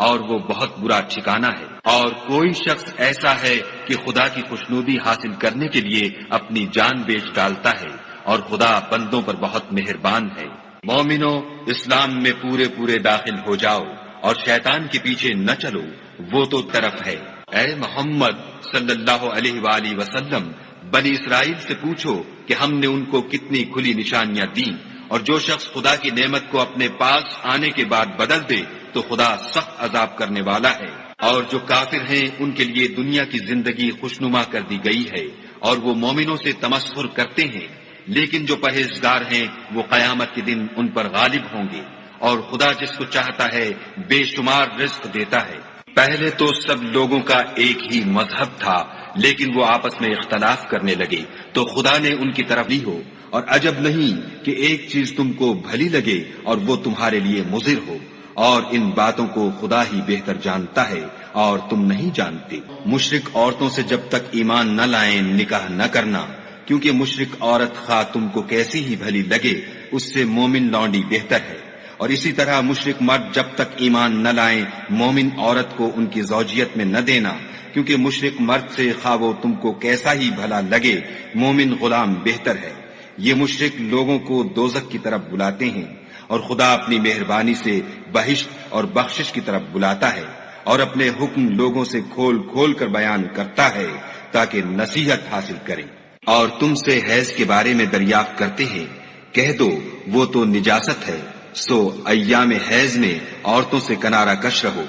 اور وہ بہت برا ٹھکانہ ہے۔ اور کوئی شخص ایسا ہے کہ خدا کی خوشنودی حاصل کرنے کے لیے اپنی جان بیچ ڈالتا ہے، اور خدا بندوں پر بہت مہربان ہے۔ مومنو، اسلام میں پورے داخل ہو جاؤ اور شیطان کے پیچھے نہ چلو، وہ تو طرف ہے۔ اے محمد صلی اللہ علیہ وآلہ وسلم، بنی اسرائیل سے پوچھو کہ ہم نے ان کو کتنی کھلی نشانیاں دیں، اور جو شخص خدا کی نعمت کو اپنے پاس آنے کے بعد بدل دے تو خدا سخت عذاب کرنے والا ہے۔ اور جو کافر ہیں ان کے لیے دنیا کی زندگی خوشنما کر دی گئی ہے، اور وہ مومنوں سے تمسخر کرتے ہیں، لیکن جو پرہیزگار ہیں وہ قیامت کے دن ان پر غالب ہوں گے، اور خدا جس کو چاہتا ہے بے شمار رزق دیتا ہے۔ پہلے تو سب لوگوں کا ایک ہی مذہب تھا، لیکن وہ آپس میں اختلاف کرنے لگے تو خدا نے ان کی طرف لی ہو، اور عجب نہیں کہ ایک چیز تم کو بھلی لگے اور وہ تمہارے لیے مضر ہو، اور ان باتوں کو خدا ہی بہتر جانتا ہے اور تم نہیں جانتے۔ مشرک عورتوں سے جب تک ایمان نہ لائیں نکاح نہ کرنا، کیونکہ مشرک عورت خواہ تم کو کیسی ہی بھلی لگے اس سے مومن لونڈی بہتر ہے۔ اور اسی طرح مشرک مرد جب تک ایمان نہ لائیں مومن عورت کو ان کی زوجیت میں نہ دینا، کیونکہ مشرک مرد سے خواہ وہ تم کو کیسا ہی بھلا لگے مومن غلام بہتر ہے۔ یہ مشرک لوگوں کو دوزخ کی طرف بلاتے ہیں، اور خدا اپنی مہربانی سے بہشت اور بخشش کی طرف بلاتا ہے، اور اپنے حکم لوگوں سے کھول کھول کر بیان کرتا ہے تاکہ نصیحت حاصل کریں۔ اور تم سے حیض کے بارے میں دریافت کرتے ہیں کہہ دو وہ تو نجاست ہے، سو ایام حیض میں عورتوں سے کنارہ کش رہو۔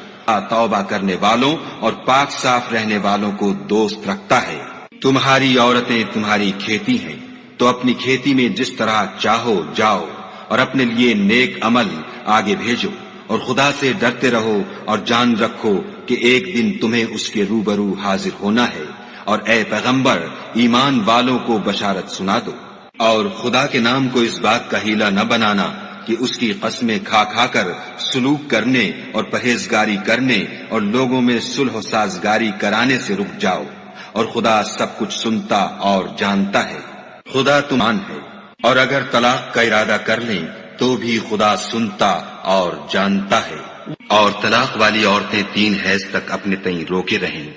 توبہ کرنے والوں اور پاک صاف رہنے والوں کو دوست رکھتا ہے۔ تمہاری عورتیں تمہاری کھیتی ہیں، تو اپنی کھیتی میں جس طرح چاہو جاؤ، اور اپنے لیے نیک عمل آگے بھیجو، اور خدا سے ڈرتے رہو، اور جان رکھو کہ ایک دن تمہیں اس کے روبرو حاضر ہونا ہے۔ اور اے پیغمبر، ایمان والوں کو بشارت سنا دو، اور خدا کے نام کو اس بات کا ہیلہ نہ بنانا کہ اس کی قسمیں کھا کھا کر سلوک کرنے اور پرہیزگاری کرنے اور لوگوں میں صلح و سازگاری کرانے سے رک جاؤ، اور خدا سب کچھ سنتا اور جانتا ہے۔ خدا تمان ہے، اور اگر طلاق کا ارادہ کر لیں تو بھی خدا سنتا اور جانتا ہے۔ اور طلاق والی عورتیں 3 حیض تک اپنے تئیں روکے رہیں،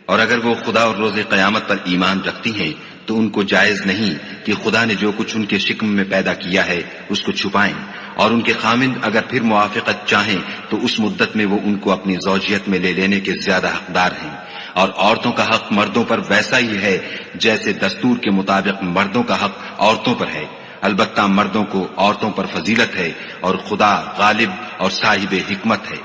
اور اگر وہ خدا اور روز قیامت پر ایمان رکھتی ہیں تو ان کو جائز نہیں کہ خدا نے جو کچھ ان کے شکم میں پیدا کیا ہے اس کو چھپائیں، اور ان کے خامند اگر پھر موافقت چاہیں تو اس مدت میں وہ ان کو اپنی زوجیت میں لے لینے کے زیادہ حقدار ہیں۔ اور عورتوں کا حق مردوں پر ویسا ہی ہے جیسے دستور کے مطابق مردوں کا حق عورتوں پر ہے، البتہ مردوں کو عورتوں پر فضیلت ہے، اور خدا غالب اور صاحب حکمت ہے۔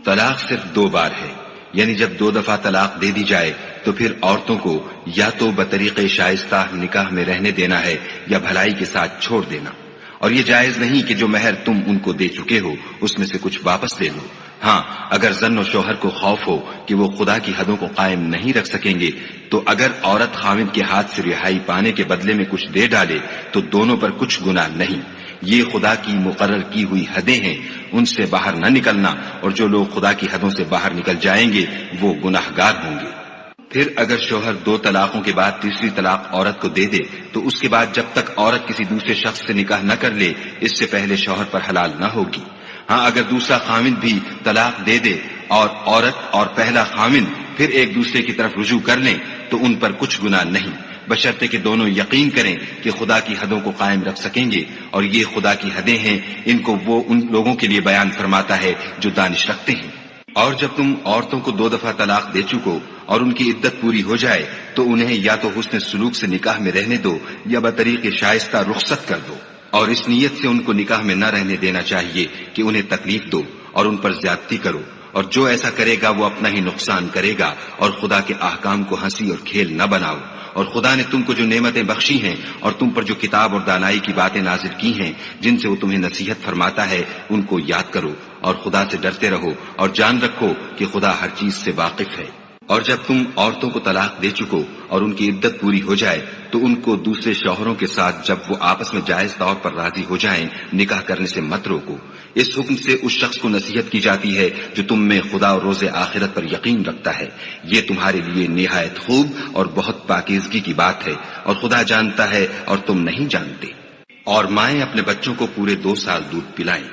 طلاق صرف 2 بار ہے، یعنی جب 2 دفعہ طلاق دے دی جائے تو پھر عورتوں کو یا تو بطریق شائستہ نکاح میں رہنے دینا ہے یا بھلائی کے ساتھ چھوڑ دینا، اور یہ جائز نہیں کہ جو مہر تم ان کو دے چکے ہو اس میں سے کچھ واپس لے لو۔ ہاں، اگر زن و شوہر کو خوف ہو کہ وہ خدا کی حدوں کو قائم نہیں رکھ سکیں گے تو اگر عورت خاوند کے ہاتھ سے رہائی پانے کے بدلے میں کچھ دے ڈالے تو دونوں پر کچھ گناہ نہیں۔ یہ خدا کی مقرر کی ہوئی حدیں ہیں، ان سے باہر نہ نکلنا، اور جو لوگ خدا کی حدوں سے باہر نکل جائیں گے وہ گناہگار ہوں گے۔ پھر اگر شوہر 2 طلاقوں کے بعد تیسری طلاق عورت کو دے دے تو اس کے بعد جب تک عورت کسی دوسرے شخص سے نکاح نہ کر لے اس سے پہلے شوہر پر حلال نہ ہوگی۔ ہاں، اگر دوسرا خاوند بھی طلاق دے دے اور عورت اور پہلا خاوند پھر ایک دوسرے کی طرف رجوع کر لیں تو ان پر کچھ گناہ نہیں، بشرطے کہ دونوں یقین کریں کہ خدا کی حدوں کو قائم رکھ سکیں گے، اور یہ خدا کی حدیں ہیں، ان کو وہ ان لوگوں کے لیے بیان فرماتا ہے جو دانش رکھتے ہیں۔ اور جب تم عورتوں کو 2 دفعہ طلاق دے چکو اور ان کی عدت پوری ہو جائے تو انہیں یا تو حسن سلوک سے نکاح میں رہنے دو یا بطریق شائستہ رخصت کر دو، اور اس نیت سے ان کو نکاح میں نہ رہنے دینا چاہیے کہ انہیں تکلیف دو اور ان پر زیادتی کرو، اور جو ایسا کرے گا وہ اپنا ہی نقصان کرے گا، اور خدا کے احکام کو ہنسی اور کھیل نہ بناؤ۔ اور خدا نے تم کو جو نعمتیں بخشی ہیں اور تم پر جو کتاب اور دانائی کی باتیں نازل کی ہیں جن سے وہ تمہیں نصیحت فرماتا ہے ان کو یاد کرو، اور خدا سے ڈرتے رہو، اور جان رکھو کہ خدا ہر چیز سے واقف ہے۔ اور جب تم عورتوں کو طلاق دے چکو اور ان کی عدت پوری ہو جائے تو ان کو دوسرے شوہروں کے ساتھ جب وہ آپس میں جائز طور پر راضی ہو جائیں نکاح کرنے سے مت روکو۔ اس حکم سے اس شخص کو نصیحت کی جاتی ہے جو تم میں خدا اور روز آخرت پر یقین رکھتا ہے، یہ تمہارے لیے نہایت خوب اور بہت پاکیزگی کی بات ہے، اور خدا جانتا ہے اور تم نہیں جانتے۔ اور مائیں اپنے بچوں کو پورے 2 سال دودھ پلائیں،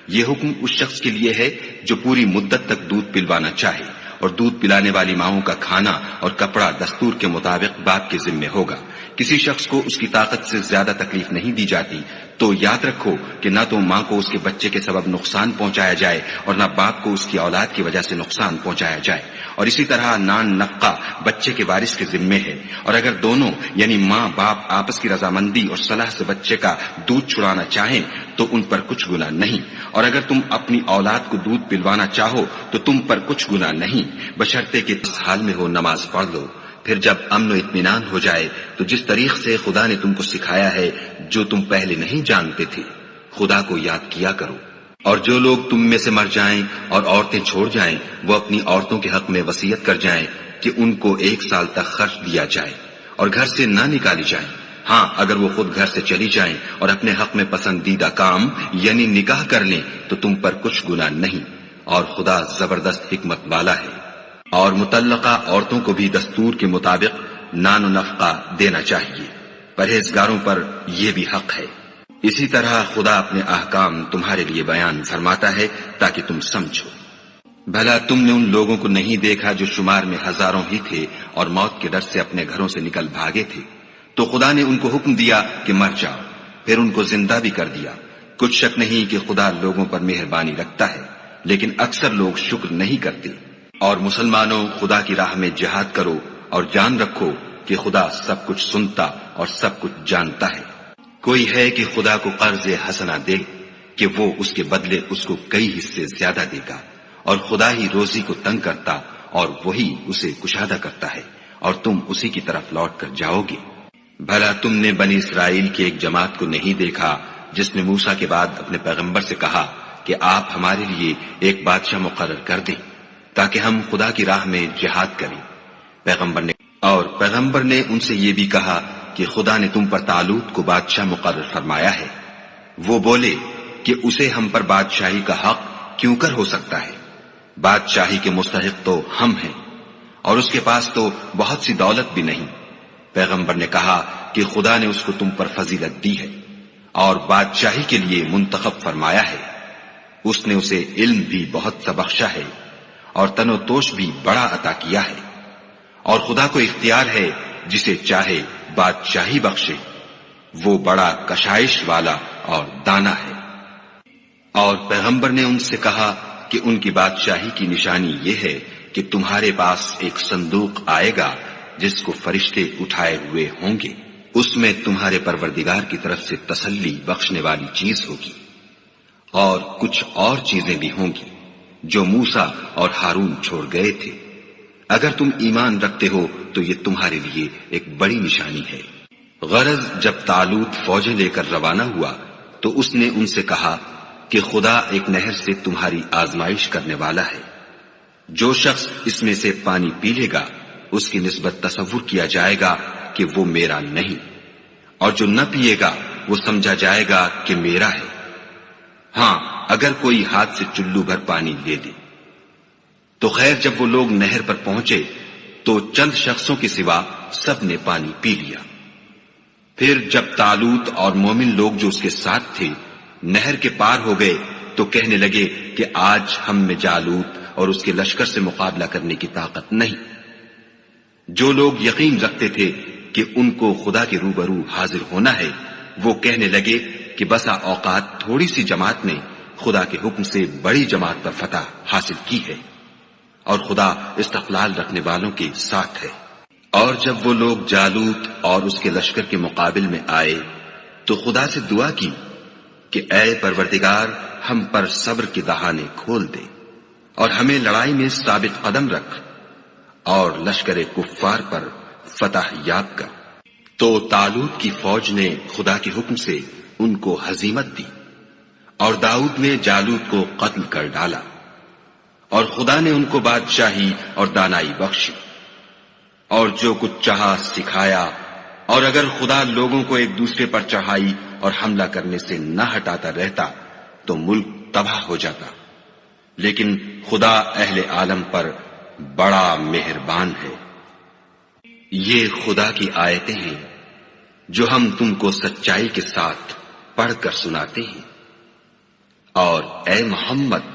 یہ حکم اس شخص کے لیے ہے جو پوری مدت تک دودھ پلوانا چاہے، اور دودھ پلانے والی ماؤں کا کھانا اور کپڑا دستور کے مطابق باپ کے ذمے ہوگا۔ کسی شخص کو اس کی طاقت سے زیادہ تکلیف نہیں دی جاتی، تو یاد رکھو کہ نہ تو ماں کو اس کے بچے کے سبب نقصان پہنچایا جائے اور نہ باپ کو اس کی اولاد کی وجہ سے نقصان پہنچایا جائے، اور اسی طرح نان نفقہ بچے کے وارث کے ذمے ہے۔ اور اگر دونوں یعنی ماں باپ آپس کی رضامندی اور صلاح سے بچے کا دودھ چھڑانا چاہیں تو ان پر کچھ گناہ نہیں، اور اگر تم اپنی اولاد کو دودھ پلوانا چاہو تو تم پر کچھ گناہ نہیں، بشرطے کہ اس حال میں ہو نماز پڑھ لو۔ پھر جب امن و اطمینان ہو جائے تو جس طریق سے خدا نے تم کو سکھایا ہے جو تم پہلے نہیں جانتے تھے خدا کو یاد کیا کرو۔ اور جو لوگ تم میں سے مر جائیں اور عورتیں چھوڑ جائیں وہ اپنی عورتوں کے حق میں وصیت کر جائیں کہ ان کو 1 سال تک خرچ دیا جائے اور گھر سے نہ نکالی جائیں۔ ہاں، اگر وہ خود گھر سے چلی جائیں اور اپنے حق میں پسندیدہ کام یعنی نکاح کر لیں تو تم پر کچھ گناہ نہیں، اور خدا زبردست حکمت والا ہے۔ اور مطلقہ عورتوں کو بھی دستور کے مطابق نان و نفقہ دینا چاہیے، پرہیزگاروں پر یہ بھی حق ہے۔ اسی طرح خدا اپنے احکام تمہارے لیے بیان فرماتا ہے تاکہ تم سمجھو۔ بھلا تم نے ان لوگوں کو نہیں دیکھا جو شمار میں ہزاروں ہی تھے اور موت کے ڈر سے اپنے گھروں سے نکل بھاگے تھے، تو خدا نے ان کو حکم دیا کہ مر جاؤ، پھر ان کو زندہ بھی کر دیا۔ کچھ شک نہیں کہ خدا لوگوں پر مہربانی رکھتا ہے، لیکن اکثر لوگ شکر نہیں کرتے۔ اور مسلمانوں، خدا کی راہ میں جہاد کرو اور جان رکھو کہ خدا سب کچھ سنتا اور سب کچھ جانتا ہے۔ کوئی ہے کہ خدا کو قرض حسنہ دے کہ وہ اس کے بدلے اس کو کئی حصے زیادہ دے گا، اور خدا ہی روزی کو تنگ کرتا اور وہی اسے کشادہ کرتا ہے، اور تم اسی کی طرف لوٹ کر جاؤ گے۔ بھلا تم نے بنی اسرائیل کی ایک جماعت کو نہیں دیکھا جس نے موسیٰ کے بعد اپنے پیغمبر سے کہا کہ آپ ہمارے لیے ایک بادشاہ مقرر کر دیں تاکہ ہم خدا کی راہ میں جہاد کریں۔ پیغمبر نے ان سے یہ بھی کہا کہ خدا نے تم پر طالوت کو بادشاہ مقرر فرمایا ہے۔ وہ بولے کہ اسے ہم پر بادشاہی کا حق کیوں کر ہو سکتا ہے؟ بادشاہی کے مستحق تو ہم ہیں، اور اس کے پاس تو بہت سی دولت بھی نہیں۔ پیغمبر نے کہا کہ خدا نے اس کو تم پر فضیلت دی ہے اور بادشاہی کے لیے منتخب فرمایا ہے۔ اس نے اسے علم بھی بہت سا بخشا ہے اور تن و توش بھی بڑا عطا کیا ہے، اور خدا کو اختیار ہے جسے چاہے بادشاہی بخشے۔ وہ بڑا کشائش والا اور دانا ہے۔ اور پیغمبر نے ان سے کہا کہ ان کی بادشاہی کی نشانی یہ ہے کہ تمہارے پاس ایک صندوق آئے گا جس کو فرشتے اٹھائے ہوئے ہوں گے، اس میں تمہارے پروردگار کی طرف سے تسلی بخشنے والی چیز ہوگی، اور کچھ اور چیزیں بھی ہوں گی جو موسیٰ اور ہارون چھوڑ گئے تھے۔ اگر تم ایمان رکھتے ہو تو یہ تمہارے لیے ایک بڑی نشانی ہے۔ غرض جب طالوت فوجیں لے کر روانہ ہوا تو اس نے ان سے کہا کہ خدا ایک نہر سے تمہاری آزمائش کرنے والا ہے۔ جو شخص اس میں سے پانی پی لے گا اس کی نسبت تصور کیا جائے گا کہ وہ میرا نہیں، اور جو نہ پیے گا وہ سمجھا جائے گا کہ میرا ہے۔ ہاں اگر کوئی ہاتھ سے چلو بھر پانی لے لے۔ تو خیر جب وہ لوگ نہر پر پہنچے تو چند شخصوں کے سوا سب نے پانی پی لیا۔ پھر جب طالوت اور مومن لوگ جو اس کے ساتھ تھے نہر کے پار ہو گئے تو کہنے لگے کہ آج ہم میں جالوت اور اس کے لشکر سے مقابلہ کرنے کی طاقت نہیں۔ جو لوگ یقین رکھتے تھے کہ ان کو خدا کے روبرو حاضر ہونا ہے وہ کہنے لگے کہ بسا اوقات تھوڑی سی جماعت نے خدا کے حکم سے بڑی جماعت پر فتح حاصل کی ہے، اور خدا استقلال رکھنے والوں کے ساتھ ہے۔ اور جب وہ لوگ جالوت اور اس کے لشکر کے مقابل میں آئے تو خدا سے دعا کی کہ اے پروردگار ہم پر صبر کے دہانے کھول دے اور ہمیں لڑائی میں ثابت قدم رکھ اور لشکر کفار پر فتح یاب کر۔ تو طالوت کی فوج نے خدا کے حکم سے ان کو ہزیمت دی، اور داؤد نے جالوت کو قتل کر ڈالا، اور خدا نے ان کو بادشاہی اور دانائی بخشی، اور جو کچھ چاہا سکھایا۔ اور اگر خدا لوگوں کو ایک دوسرے پر چڑھائی اور حملہ کرنے سے نہ ہٹاتا رہتا تو ملک تباہ ہو جاتا، لیکن خدا اہل عالم پر بڑا مہربان ہے۔ یہ خدا کی آیتیں ہیں جو ہم تم کو سچائی کے ساتھ پڑھ کر سناتے ہیں، اور اے محمد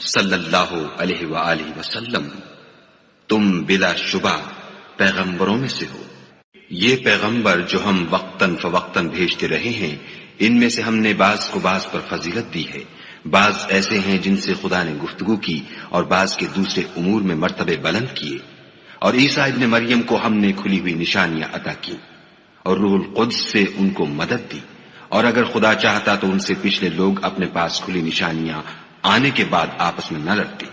صلی اللہ علیہ وآلہ وسلم تم بلا شبہ پیغمبروں میں سے ہو۔ یہ پیغمبر جو ہم وقتاً فوقتاً بھیجتے رہے ہیں ان میں سے ہم نے بعض کو بعض پر فضیلت دی ہے، بعض ایسے ہیں جن سے خدا نے گفتگو کی اور بعض کے دوسرے امور میں مرتبے بلند کیے، اور عیسیٰ ابن مریم کو ہم نے کھلی ہوئی نشانیاں عطا کی اور روح القدس سے ان کو مدد دی، اور اگر خدا چاہتا تو ان سے پچھلے لوگ اپنے پاس کھلی نشانیاں آنے کے بعد آپس میں نہ لڑتے،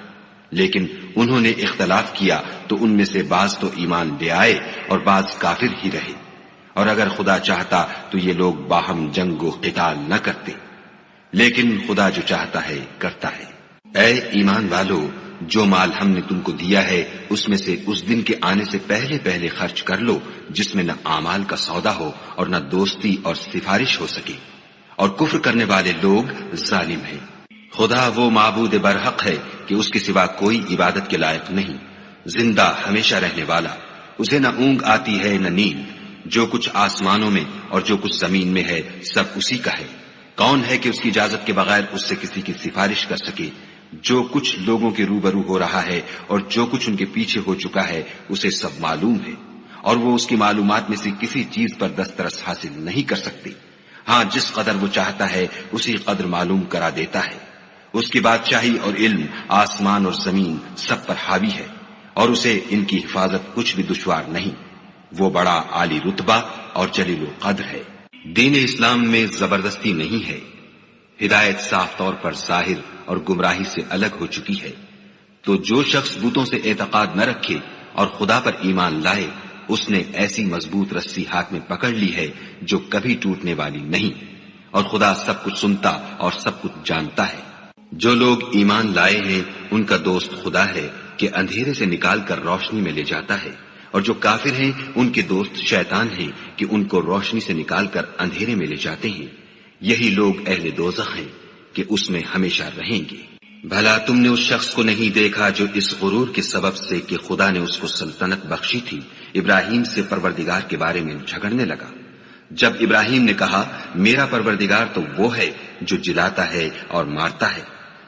لیکن انہوں نے اختلاف کیا تو ان میں سے بعض تو ایمان لے آئے اور بعض کافر ہی رہے، اور اگر خدا چاہتا تو یہ لوگ باہم جنگ و قتال نہ کرتے، لیکن خدا جو چاہتا ہے کرتا ہے۔ اے ایمان والو، جو مال ہم نے تم کو دیا ہے اس میں سے اس دن کے آنے سے پہلے پہلے خرچ کر لو جس میں نہ اعمال کا سودا ہو اور نہ دوستی اور سفارش ہو سکے، اور کفر کرنے والے لوگ ظالم ہیں۔ خدا وہ معبود برحق ہے کہ اس کے سوا کوئی عبادت کے لائق نہیں، زندہ ہمیشہ رہنے والا، اسے نہ اونگ آتی ہے نہ نیند، جو کچھ آسمانوں میں اور جو کچھ زمین میں ہے سب اسی کا ہے۔ کون ہے کہ اس کی اجازت کے بغیر اس سے کسی کی سفارش کر سکے؟ جو کچھ لوگوں کے روبرو ہو رہا ہے اور جو کچھ ان کے پیچھے ہو چکا ہے اسے سب معلوم ہے، اور وہ اس کی معلومات میں سے کسی چیز پر دسترس حاصل نہیں کر سکتے۔ ہاں جس قدر وہ چاہتا ہے اسی قدر معلوم کرا دیتا ہے۔ اس کی بادشاہی اور علم آسمان اور زمین سب پر حاوی ہے، اور اسے ان کی حفاظت کچھ بھی دشوار نہیں۔ وہ بڑا عالی رتبہ اور جلیل القدر ہے۔ دین اسلام میں زبردستی نہیں ہے، ہدایت صاف طور پر ظاہر اور گمراہی سے الگ ہو چکی ہے۔ تو جو شخص بتوں سے اعتقاد نہ رکھے اور خدا پر ایمان لائے، اس نے ایسی مضبوط رسی ہاتھ میں پکڑ لی ہے جو کبھی ٹوٹنے والی نہیں، اور خدا سب کچھ سنتا اور سب کچھ جانتا ہے۔ جو لوگ ایمان لائے ہیں ان کا دوست خدا ہے کہ اندھیرے سے نکال کر روشنی میں لے جاتا ہے، اور جو کافر ہیں ان کے دوست شیطان ہیں کہ ان کو روشنی سے نکال کر اندھیرے میں لے جاتے ہیں۔ یہی لوگ اہل دوزخ ہیں کہ اس میں ہمیشہ رہیں گے۔ بھلا تم نے اس شخص کو نہیں دیکھا جو اس غرور کے سبب سے کہ خدا نے اس کو سلطنت بخشی تھی، ابراہیم سے پروردگار کے بارے میں جھگڑنے لگا؟ جب ابراہیم نے کہا میرا پروردگار تو وہ ہے جو جلاتا ہے اور مارتا ہے،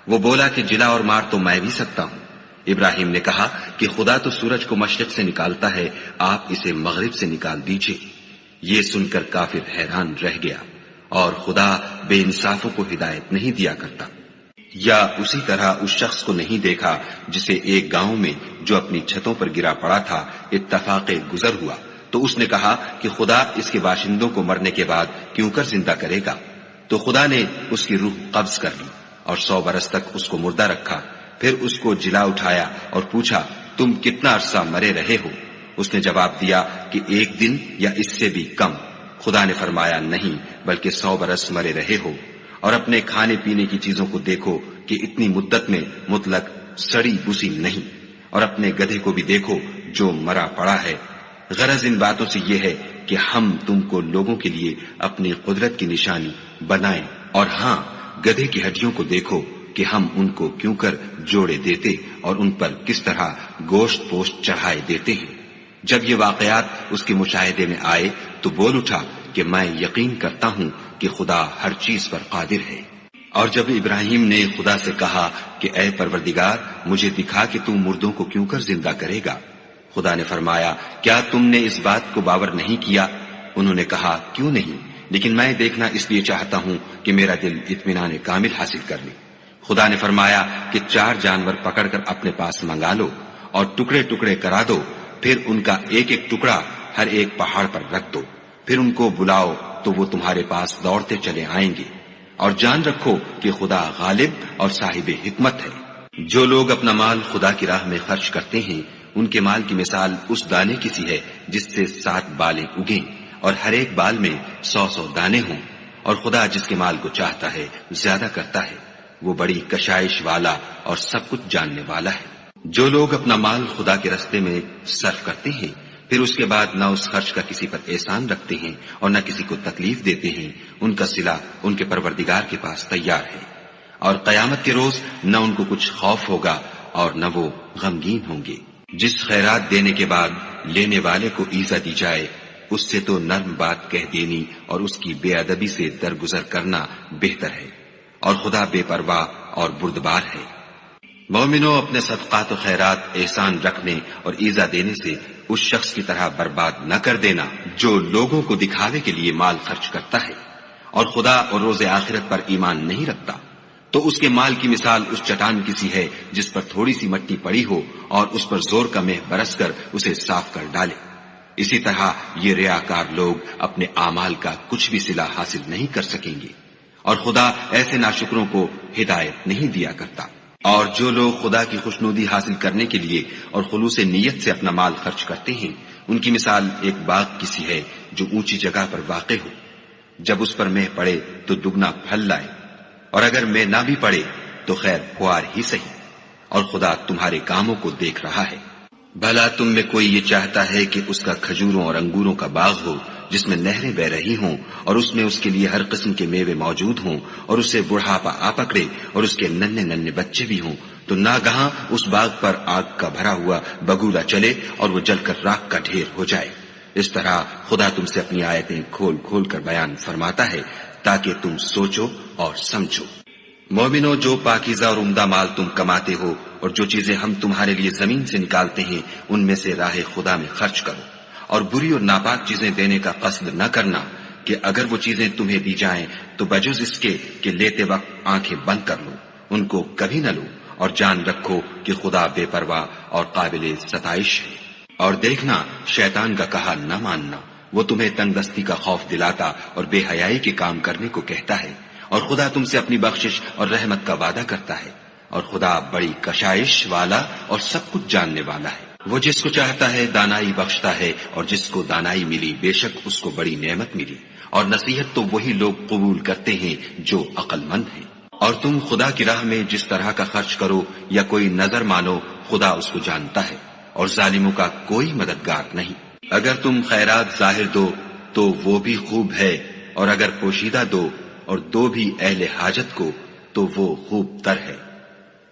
وہ بولا کہ جلا اور مار تو میں بھی سکتا ہوں۔ ابراہیم نے کہا کہ خدا تو سورج کو مشرق سے نکالتا ہے، آپ اسے مغرب سے نکال دیجئے۔ یہ سن کر کافر حیران رہ گیا، اور خدا بے انصافوں کو ہدایت نہیں دیا کرتا۔ یا اسی طرح اس شخص کو نہیں دیکھا جسے ایک گاؤں میں جو اپنی چھتوں پر گرا پڑا تھا اتفاق گزر ہوا، تو اس نے کہا کہ خدا اس کے باشندوں کو مرنے کے بعد کیوں کر زندہ کرے گا؟ تو خدا نے اس کی روح قبض کر لی اور 100 برس تک اس کو مردہ رکھا، پھر اس کو جلا اٹھایا اور پوچھا تم کتنا عرصہ مرے رہے ہو؟ اس نے جواب دیا کہ 1 دن یا اس سے بھی کم۔ خدا نے فرمایا نہیں، بلکہ 100 برس مرے رہے ہو، اور اپنے کھانے پینے کی چیزوں کو دیکھو کہ اتنی مدت میں مطلق سڑی بسی نہیں، اور اپنے گدھے کو بھی دیکھو جو مرا پڑا ہے۔ غرض ان باتوں سے یہ ہے کہ ہم تم کو لوگوں کے لیے اپنی قدرت کی نشانی بنائیں، اور ہاں گدھے کی ہڈیوں کو دیکھو کہ ہم ان کو کیوں کر جوڑے دیتے اور ان پر کس طرح گوشت پوشت چڑھائے دیتے ہیں۔ جب یہ واقعات اس کے مشاہدے میں آئے تو بول اٹھا کہ میں یقین کرتا ہوں کہ خدا ہر چیز پر قادر ہے۔ اور جب ابراہیم نے خدا سے کہا کہ اے پروردگار مجھے دکھا کہ تم مردوں کو کیوں کر زندہ کرے گا، خدا نے فرمایا کیا تم نے اس بات کو باور نہیں کیا؟ انہوں نے کہا کیوں نہیں، لیکن میں دیکھنا اس لیے چاہتا ہوں کہ میرا دل اطمینان کامل حاصل کر لے۔ خدا نے فرمایا کہ 4 جانور پکڑ کر اپنے پاس منگا لو اور ٹکڑے ٹکڑے کرا دو، پھر ان کا ایک ایک ٹکڑا ہر ایک پہاڑ پر رکھ دو، پھر ان کو بلاؤ تو وہ تمہارے پاس دوڑتے چلے آئیں گے، اور جان رکھو کہ خدا غالب اور صاحب حکمت ہے۔ جو لوگ اپنا مال خدا کی راہ میں خرچ کرتے ہیں ان کے مال کی مثال اس دانے کی سی ہے جس سے 7 بالیں اگیں اور ہر ایک بال میں 100 دانے ہوں، اور خدا جس کے مال کو چاہتا ہے زیادہ کرتا ہے، وہ بڑی کشائش والا اور سب کچھ جاننے والا ہے۔ جو لوگ اپنا مال خدا کے راستے میں صرف کرتے ہیں پھر اس کے بعد نہ اس خرچ کا کسی پر احسان رکھتے ہیں اور نہ کسی کو تکلیف دیتے ہیں، ان کا صلہ ان کے پروردگار کے پاس تیار ہے، اور قیامت کے روز نہ ان کو کچھ خوف ہوگا اور نہ وہ غمگین ہوں گے۔ جس خیرات دینے کے بعد لینے والے کو ایزا دی جائے اس سے تو نرم بات کہہ دینی اور اس کی بے ادبی سے درگزر کرنا بہتر ہے، اور خدا بے پرواہ اور بردبار ہے۔ مومنوں اپنے صدقات و خیرات احسان رکھنے اور ایزا دینے سے اس شخص کی طرح برباد نہ کر دینا جو لوگوں کو دکھاوے کے لیے مال خرچ کرتا ہے اور خدا اور روز آخرت پر ایمان نہیں رکھتا، تو اس کے مال کی مثال اس چٹان کی سی ہے جس پر تھوڑی سی مٹی پڑی ہو اور اس پر زور کا مہ برس کر اسے صاف کر ڈالے۔ اسی طرح یہ ریاکار لوگ اپنے اعمال کا کچھ بھی صلہ حاصل نہیں کر سکیں گے، اور خدا ایسے ناشکروں کو ہدایت نہیں دیا کرتا۔ اور جو لوگ خدا کی خوشنودی حاصل کرنے کے لیے اور خلوص نیت سے اپنا مال خرچ کرتے ہیں ان کی مثال ایک باغ کی سی ہے جو اونچی جگہ پر واقع ہو، جب اس پر مہ پڑے تو دگنا پھل لائے، اور اگر مہ نہ بھی پڑے تو خیر پھوار ہی سہی، اور خدا تمہارے کاموں کو دیکھ رہا ہے۔ بھلا تم میں کوئی یہ چاہتا ہے کہ اس کا کھجوروں اور انگوروں کا باغ ہو جس میں نہریں بہ رہی ہوں اور اس میں اس کے لیے ہر قسم کے میوے موجود ہوں اور اسے بڑھاپا آ پکڑے اور اس کے ننھے ننھے بچے بھی ہوں، تو ناگہاں اس باغ پر آگ کا بھرا ہوا بگولا چلے اور وہ جل کر راکھ کا ڈھیر ہو جائے؟ اس طرح خدا تم سے اپنی آیتیں کھول کھول کر بیان فرماتا ہے تاکہ تم سوچو اور سمجھو۔ مومنو، جو پاکیزہ اور عمدہ مال تم کماتے ہو اور جو چیزیں ہم تمہارے لیے زمین سے نکالتے ہیں ان میں سے راہ خدا میں خرچ کرو، اور بری اور ناپاک چیزیں دینے کا قصد نہ کرنا کہ اگر وہ چیزیں تمہیں دی جائیں تو بجز اس کے کہ لیتے وقت آنکھیں بند کر لو، ان کو کبھی نہ لو، اور جان رکھو کہ خدا بے پرواہ اور قابل ستائش ہے۔ اور دیکھنا، شیطان کا کہا نہ ماننا، وہ تمہیں تنگ دستی کا خوف دلاتا اور بے حیائی کے کام کرنے کو کہتا ہے، اور خدا تم سے اپنی بخشش اور رحمت کا وعدہ کرتا ہے، اور خدا بڑی کشائش والا اور سب کچھ جاننے والا ہے۔ وہ جس کو چاہتا ہے دانائی بخشتا ہے، اور جس کو دانائی ملی بے شک اس کو بڑی نعمت ملی، اور نصیحت تو وہی لوگ قبول کرتے ہیں جو عقل مند ہیں۔ اور تم خدا کی راہ میں جس طرح کا خرچ کرو یا کوئی نظر مانو، خدا اس کو جانتا ہے، اور ظالموں کا کوئی مددگار نہیں۔ اگر تم خیرات ظاہر دو تو وہ بھی خوب ہے، اور اگر پوشیدہ دو اور دو بھی اہل حاجت کو تو وہ خوب تر ہے،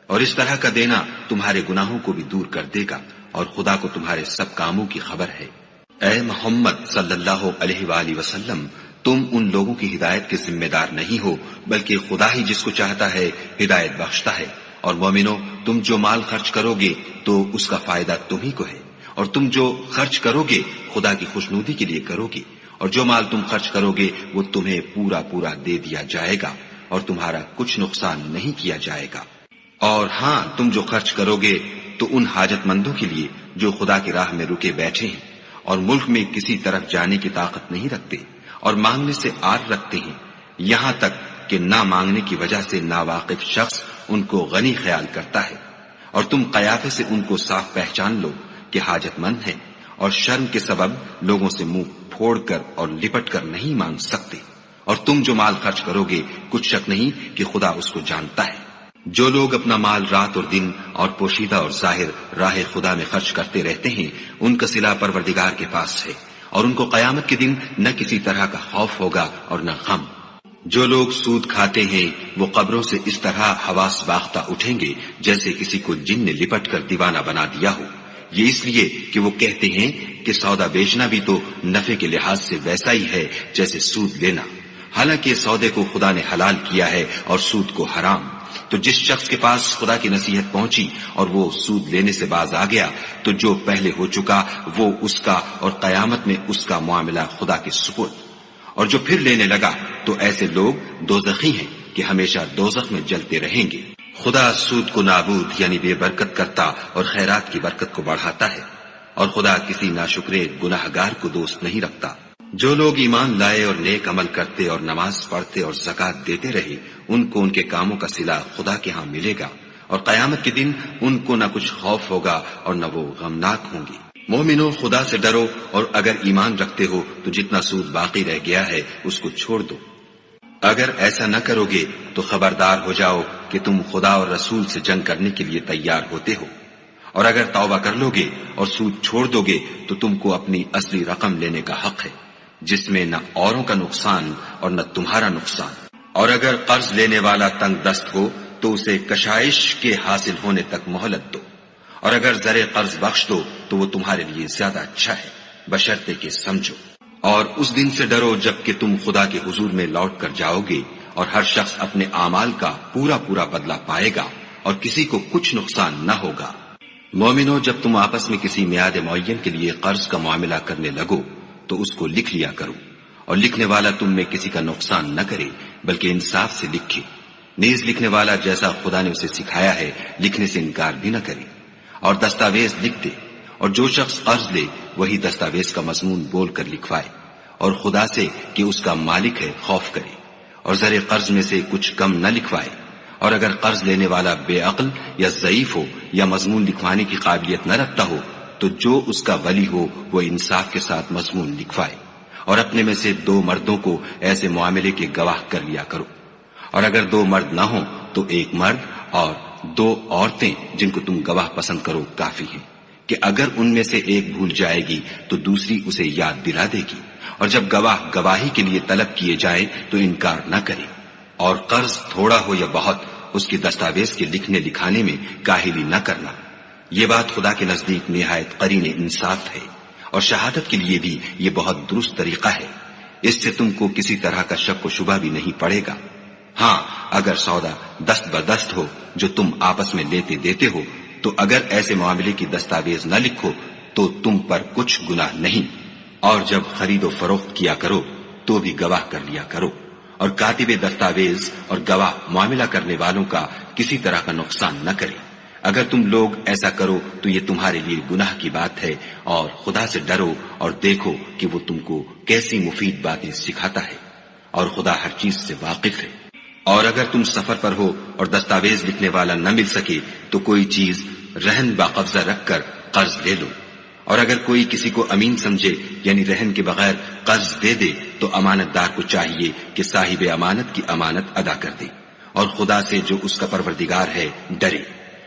اور اس طرح کا دینا تمہارے گناہوں کو بھی دور کر دے گا، اور خدا کو تمہارے سب کاموں کی خبر ہے۔ اے محمد صلی اللہ علیہ وآلہ وسلم، تم ان لوگوں کی ہدایت کے ذمہ دار نہیں ہو، بلکہ خدا ہی جس کو چاہتا ہے ہدایت بخشتا ہے۔ اور مومنو، تم جو مال خرچ کرو گے تو اس کا فائدہ تمہیں کو ہے، اور تم جو خرچ کرو گے خدا کی خوشنودی کے لیے کرو گے، اور جو مال تم خرچ کرو گے وہ تمہیں پورا پورا دے دیا جائے گا، اور تمہارا کچھ نقصان نہیں کیا جائے گا۔ اور ہاں، تم جو خرچ کرو گے تو ان حاجت مندوں کے لیے جو خدا کی راہ میں رکے بیٹھے ہیں اور ملک میں کسی طرف جانے کی طاقت نہیں رکھتے اور مانگنے سے آر رکھتے ہیں، یہاں تک کہ نہ مانگنے کی وجہ سے ناواقف شخص ان کو غنی خیال کرتا ہے، اور تم قیافے سے ان کو صاف پہچان لو کہ حاجت مند ہیں، اور شرم کے سبب لوگوں سے منہ پھوڑ کر اور لپٹ کر نہیں مانگ سکتے۔ اور تم جو مال خرچ کرو گے کچھ شک نہیں کہ خدا اس کو جانتا ہے۔ جو لوگ اپنا مال رات اور دن اور پوشیدہ اور ظاہر راہ خدا میں خرچ کرتے رہتے ہیں، ان کا صلہ پروردگار کے پاس ہے، اور ان کو قیامت کے دن نہ کسی طرح کا خوف ہوگا اور نہ غم۔ جو لوگ سود کھاتے ہیں وہ قبروں سے اس طرح حواس باختہ اٹھیں گے جیسے کسی کو جن نے لپٹ کر دیوانہ بنا دیا ہو، یہ اس لیے کہ وہ کہتے ہیں کہ سودا بیچنا بھی تو نفع کے لحاظ سے ویسا ہی ہے جیسے سود لینا، حالانکہ سودے کو خدا نے حلال کیا ہے اور سود کو حرام۔ تو جس شخص کے پاس خدا کی نصیحت پہنچی اور وہ سود لینے سے باز آ گیا تو جو پہلے ہو چکا وہ اس کا، اور قیامت میں اس کا معاملہ خدا کے سپرد۔ اور جو پھر لینے لگا تو ایسے لوگ دوزخی ہیں کہ ہمیشہ دوزخ میں جلتے رہیں گے۔ خدا سود کو نابود یعنی بے برکت کرتا اور خیرات کی برکت کو بڑھاتا ہے، اور خدا کسی ناشکرے گناہ گار کو دوست نہیں رکھتا۔ جو لوگ ایمان لائے اور نیک عمل کرتے اور نماز پڑھتے اور زکوٰۃ دیتے رہے، ان کو ان کے کاموں کا صلہ خدا کے ہاں ملے گا، اور قیامت کے دن ان کو نہ کچھ خوف ہوگا اور نہ وہ غمناک ہوں گے۔ مومنو، خدا سے ڈرو، اور اگر ایمان رکھتے ہو تو جتنا سود باقی رہ گیا ہے اس کو چھوڑ دو۔ اگر ایسا نہ کرو گے تو خبردار ہو جاؤ کہ تم خدا اور رسول سے جنگ کرنے کے لیے تیار ہوتے ہو، اور اگر توبہ کر لو گے اور سود چھوڑ دو گے تو تم کو اپنی اصلی رقم لینے کا حق ہے، جس میں نہ اوروں کا نقصان اور نہ تمہارا نقصان۔ اور اگر قرض لینے والا تنگ دست ہو تو اسے کشائش کے حاصل ہونے تک مہلت دو، اور اگر زر قرض بخش دو تو وہ تمہارے لیے زیادہ اچھا ہے، بشرطے کہ سمجھو۔ اور اس دن سے ڈرو جب کہ تم خدا کے حضور میں لوٹ کر جاؤ گے، اور ہر شخص اپنے اعمال کا پورا پورا بدلہ پائے گا، اور کسی کو کچھ نقصان نہ ہوگا۔ مومنو، جب تم آپس میں کسی میعاد معین کے لیے قرض کا معاملہ کرنے لگو تو اس کو لکھ لیا کرو، اور لکھنے والا تم میں کسی کا نقصان نہ کرے بلکہ انصاف سے لکھے، نیز لکھنے والا جیسا خدا نے اسے سکھایا ہے لکھنے سے انکار بھی نہ کرے، اور دستاویز لکھ دے، اور جو شخص قرض لے وہی دستاویز کا مضمون بول کر لکھوائے، اور خدا سے کہ اس کا مالک ہے خوف کرے، اور زر قرض میں سے کچھ کم نہ لکھوائے۔ اور اگر قرض لینے والا بے عقل یا ضعیف ہو یا مضمون لکھوانے کی قابلیت نہ رکھتا ہو تو جو اس کا ولی ہو وہ انصاف کے ساتھ مضمون لکھوائے، اور اپنے میں سے 2 مردوں کو ایسے معاملے کے گواہ کر لیا کرو، اور اگر 2 مرد نہ ہوں تو 1 مرد اور 2 عورتیں جن کو تم گواہ پسند کرو کافی ہیں، کہ اگر ان میں سے ایک بھول جائے گی تو دوسری اسے یاد دلا دے گی، اور جب گواہ گواہی کے لیے طلب کیے جائیں تو انکار نہ کرے۔ اور قرض تھوڑا ہو یا بہت، اس کی دستاویز کے لکھنے لکھانے میں کاہلی نہ کرنا، یہ بات خدا کے نزدیک نہایت قرین انصاف ہے، اور شہادت کے لیے بھی یہ بہت درست طریقہ ہے، اس سے تم کو کسی طرح کا شک و شبہ بھی نہیں پڑے گا۔ ہاں، اگر سودا دست بدست ہو جو تم آپس میں لیتے دیتے ہو تو اگر ایسے معاملے کی دستاویز نہ لکھو تو تم پر کچھ گناہ نہیں، اور جب خرید و فروخت کیا کرو تو بھی گواہ کر لیا کرو، اور کاتب دستاویز اور گواہ معاملہ کرنے والوں کا کسی طرح کا نقصان نہ کرے۔ اگر تم لوگ ایسا کرو تو یہ تمہارے لیے گناہ کی بات ہے، اور خدا سے ڈرو اور دیکھو کہ وہ تم کو کیسی مفید باتیں سکھاتا ہے، اور خدا ہر چیز سے واقف ہے۔ اور اگر تم سفر پر ہو اور دستاویز لکھنے والا نہ مل سکے تو کوئی چیز رہن باقبضہ رکھ کر قرض لے لو، اور اگر کوئی کسی کو امین سمجھے یعنی رہن کے بغیر قرض دے دے تو امانت دار کو چاہیے کہ صاحب امانت کی امانت ادا کر دے، اور خدا سے جو اس کا پروردگار ہے ڈرے۔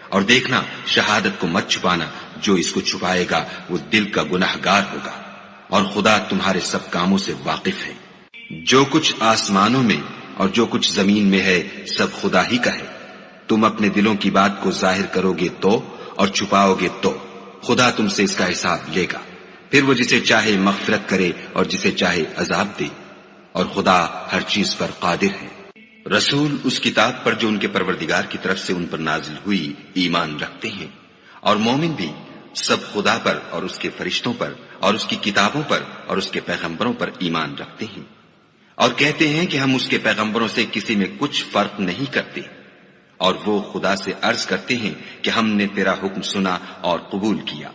اور دیکھنا شہادت کو مت چھپانا، جو اس کو چھپائے گا وہ دل کا گناہگار ہوگا، اور خدا تمہارے سب کاموں سے واقف ہے۔ جو کچھ آسمانوں میں اور جو کچھ زمین میں ہے سب خدا ہی کا ہے۔ تم اپنے دلوں کی بات کو ظاہر کرو گے تو اور چھپاؤ گے تو خدا تم سے اس کا حساب لے گا، پھر وہ جسے چاہے مغفرت کرے اور جسے چاہے عذاب دے، اور خدا ہر چیز پر قادر ہے۔ رسول اس کتاب پر جو ان کے پروردگار کی طرف سے ان پر نازل ہوئی ایمان رکھتے ہیں، اور مومن بھی سب خدا پر اور اس کے فرشتوں پر اور اس کی کتابوں پر اور اس کے پیغمبروں پر ایمان رکھتے ہیں، اور کہتے ہیں کہ ہم اس کے پیغمبروں سے کسی میں کچھ فرق نہیں کرتے، اور وہ خدا سے عرض کرتے ہیں کہ ہم نے تیرا حکم سنا اور قبول کیا۔